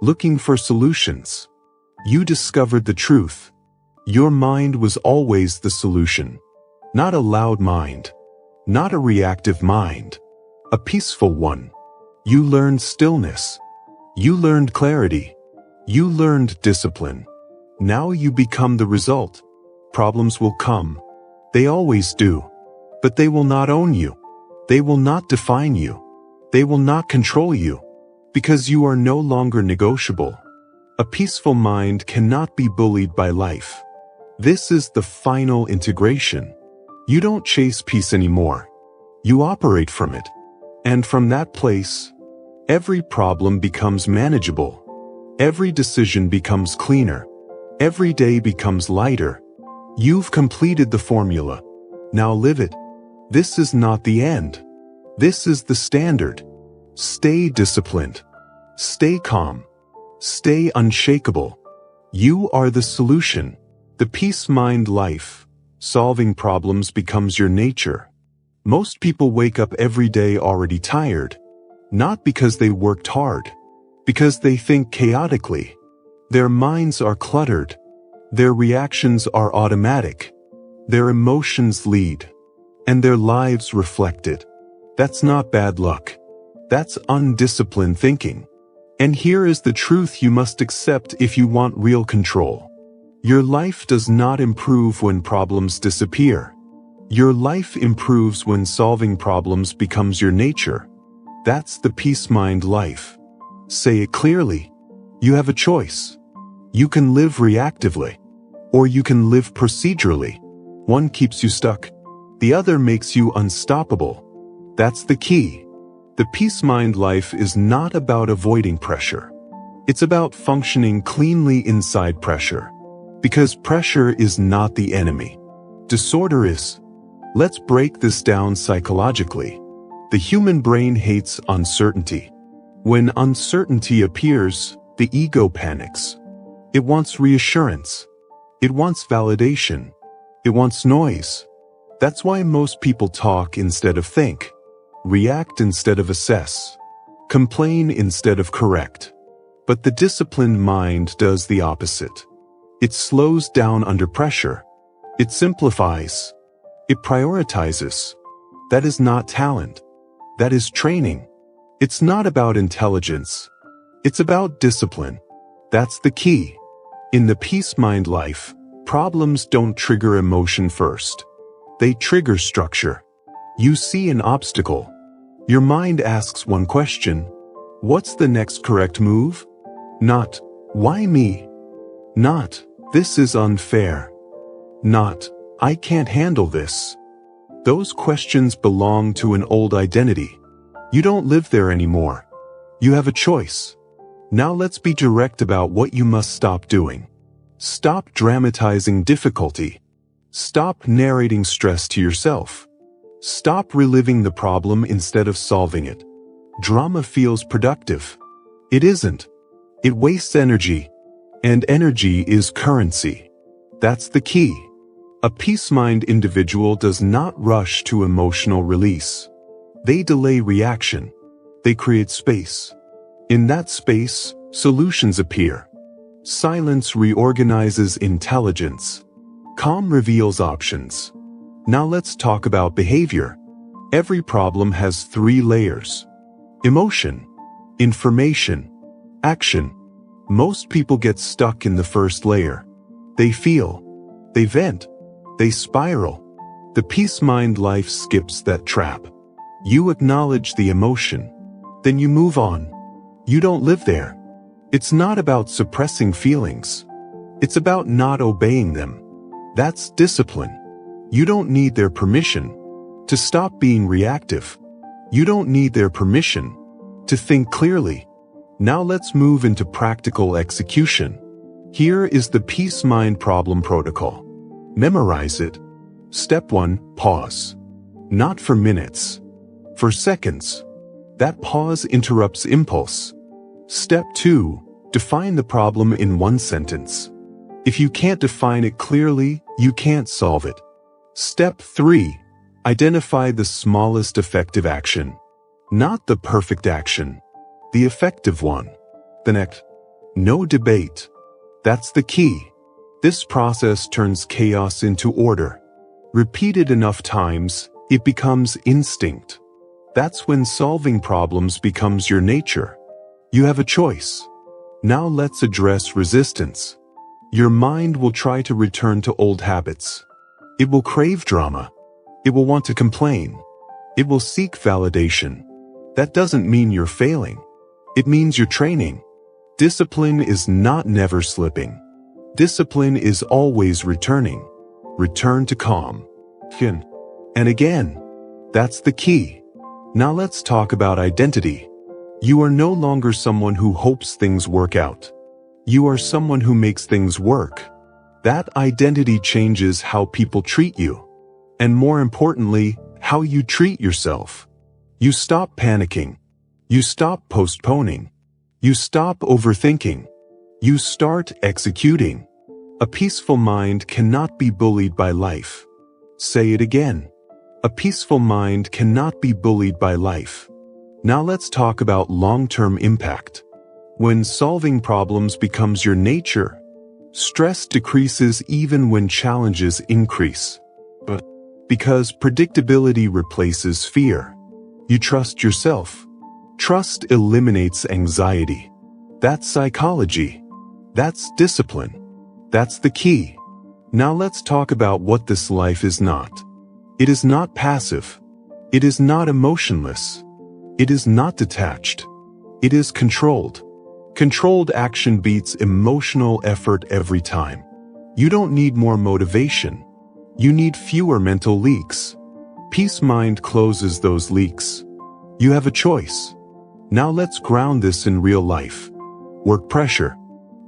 looking for solutions. You discovered the truth. Your mind was always the solution. Not a loud mind. Not a reactive mind. A peaceful one. You learned stillness. You learned clarity. You learned discipline. Now you become the result. Problems will come. They always do. But they will not own you. They will not define you. They will not control you. Because you are no longer negotiable. A peaceful mind cannot be bullied by life. This is the final integration. You don't chase peace anymore. You operate from it. And from that place, every problem becomes manageable. Every decision becomes cleaner. Every day becomes lighter. You've completed the formula. Now live it. This is not the end. This is the standard. Stay disciplined. Stay calm. Stay unshakable. You are the solution. The peace mind life. Solving problems becomes your nature. Most people wake up every day already tired. Not because they worked hard. Because they think chaotically. Their minds are cluttered. Their reactions are automatic. Their emotions lead. And their lives reflect it. That's not bad luck. That's undisciplined thinking. And here is the truth you must accept if you want real control. Your life does not improve when problems disappear. Your life improves when solving problems becomes your nature. That's the peace mind life. Say it clearly. You have a choice. You can live reactively. Or you can live procedurally. One keeps you stuck. The other makes you unstoppable. That's the key. The peace mind life is not about avoiding pressure. It's about functioning cleanly inside pressure. Because pressure is not the enemy. Disorder is. Let's break this down psychologically. The human brain hates uncertainty. When uncertainty appears, the ego panics. It wants reassurance. It wants validation. It wants noise. That's why most people talk instead of think. React instead of assess. Complain instead of correct. But the disciplined mind does the opposite. It slows down under pressure. It simplifies. It prioritizes. That is not talent. That is training. It's not about intelligence. It's about discipline. That's the key. In the peace mind life, problems don't trigger emotion first. They trigger structure. You see an obstacle. Your mind asks one question. What's the next correct move? Not, why me? Not, this is unfair. Not, I can't handle this. Those questions belong to an old identity. You don't live there anymore. You have a choice. Now let's be direct about what you must stop doing. Stop dramatizing difficulty. Stop narrating stress to yourself. Stop reliving the problem instead of solving it. Drama feels productive. It isn't. It wastes energy. And energy is currency. That's the key. A peace mind individual does not rush to emotional release. They delay reaction. They create space. In that space, solutions appear. Silence reorganizes intelligence. Calm reveals options. Now let's talk about behavior. Every problem has 3 layers. Emotion, information, action. Most people get stuck in the first layer. They feel. They vent. They spiral. The peace mind life skips that trap. You acknowledge the emotion. Then you move on. You don't live there. It's not about suppressing feelings. It's about not obeying them. That's discipline. You don't need their permission to stop being reactive. You don't need their permission to think clearly. Now let's move into practical execution. Here is the peace mind problem protocol. Memorize it. Step 1, pause. Not for minutes. For seconds. That pause interrupts impulse. Step 2, define the problem in 1 sentence. If you can't define it clearly, you can't solve it. Step 3, identify the smallest effective action. Not the perfect action. The effective one. The next. No debate. That's the key. This process turns chaos into order. Repeated enough times, it becomes instinct. That's when solving problems becomes your nature. You have a choice. Now let's address resistance. Your mind will try to return to old habits. It will crave drama. It will want to complain. It will seek validation. That doesn't mean you're failing. It means you're training. Discipline is not never slipping. Discipline is always returning. Return to calm. Again and again. That's the key. Now let's talk about identity. You are no longer someone who hopes things work out. You are someone who makes things work. That identity changes how people treat you. And more importantly, how you treat yourself. You stop panicking. You stop postponing. You stop overthinking. You start executing. A peaceful mind cannot be bullied by life. Say it again. A peaceful mind cannot be bullied by life. Now let's talk about long-term impact. When solving problems becomes your nature, stress decreases even when challenges increase. But because predictability replaces fear, you trust yourself. Trust eliminates anxiety. That's psychology. That's discipline. That's the key. Now let's talk about what this life is not. It is not passive. It is not emotionless. It is not detached. It is controlled. Controlled action beats emotional effort every time. You don't need more motivation. You need fewer mental leaks. Peace mind closes those leaks. You have a choice. Now let's ground this in real life. Work pressure,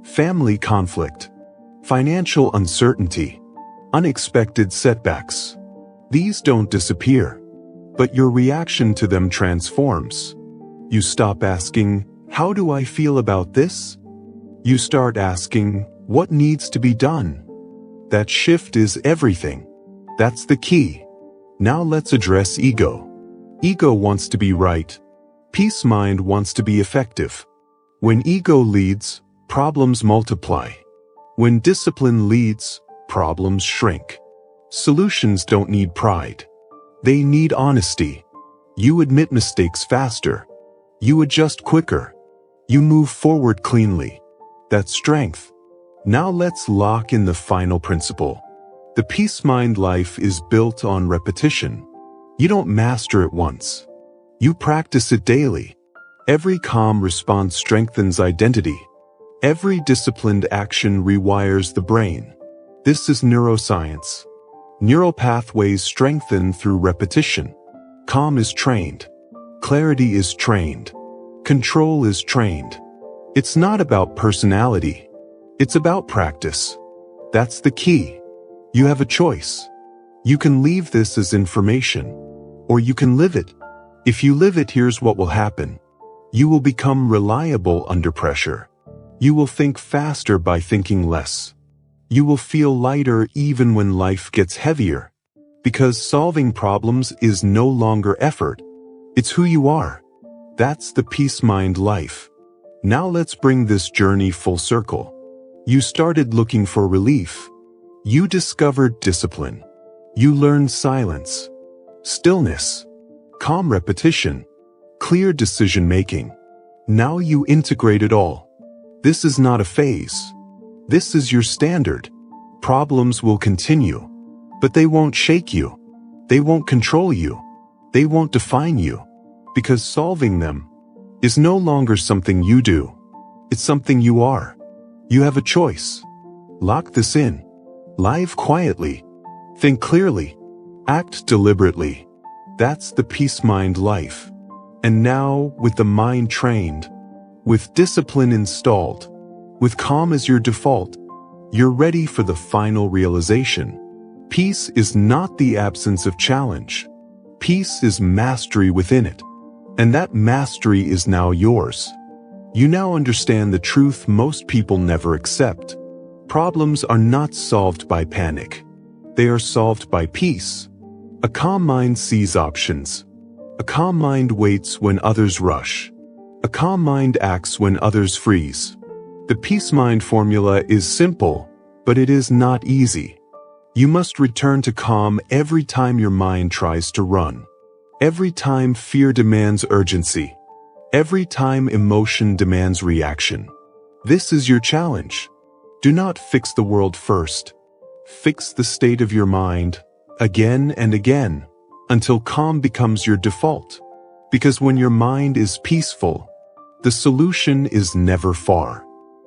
family conflict, financial uncertainty, unexpected setbacks. These don't disappear, but your reaction to them transforms. You stop asking, "How do I feel about this?" You start asking, "What needs to be done?" That shift is everything. That's the key. Now let's address ego. Ego wants to be right. Peace mind wants to be effective. When ego leads, problems multiply. When discipline leads, problems shrink. Solutions don't need pride. They need honesty. You admit mistakes faster. You adjust quicker. You move forward cleanly. That's strength. Now let's lock in the final principle. The peace mind life is built on repetition. You don't master it once. You practice it daily. Every calm response strengthens identity. Every disciplined action rewires the brain. This is neuroscience. Neural pathways strengthen through repetition. Calm is trained. Clarity is trained. Control is trained. It's not about personality. It's about practice. That's the key. You have a choice. You can leave this as information, or you can live it. If you live it, here's what will happen. You will become reliable under pressure. You will think faster by thinking less. You will feel lighter even when life gets heavier. Because solving problems is no longer effort. It's who you are. That's the peace mind life. Now let's bring this journey full circle. You started looking for relief. You discovered discipline. You learned silence, stillness, calm repetition, clear decision-making. Now you integrate it all. This is not a phase. This is your standard. Problems will continue, but they won't shake you. They won't control you. They won't define you. Because solving them is no longer something you do. It's something you are. You have a choice. Lock this in. Live quietly. Think clearly. Act deliberately. That's the peace mind life. And now, with the mind trained, with discipline installed, with calm as your default, you're ready for the final realization. Peace is not the absence of challenge. Peace is mastery within it. And that mastery is now yours. You now understand the truth most people never accept. Problems are not solved by panic. They are solved by peace. A calm mind sees options. A calm mind waits when others rush. A calm mind acts when others freeze. The peace mind formula is simple, but it is not easy. You must return to calm every time your mind tries to run. Every time fear demands urgency. Every time emotion demands reaction. This is your challenge. Do not fix the world first. Fix the state of your mind, again and again, until calm becomes your default. Because when your mind is peaceful, the solution is never far.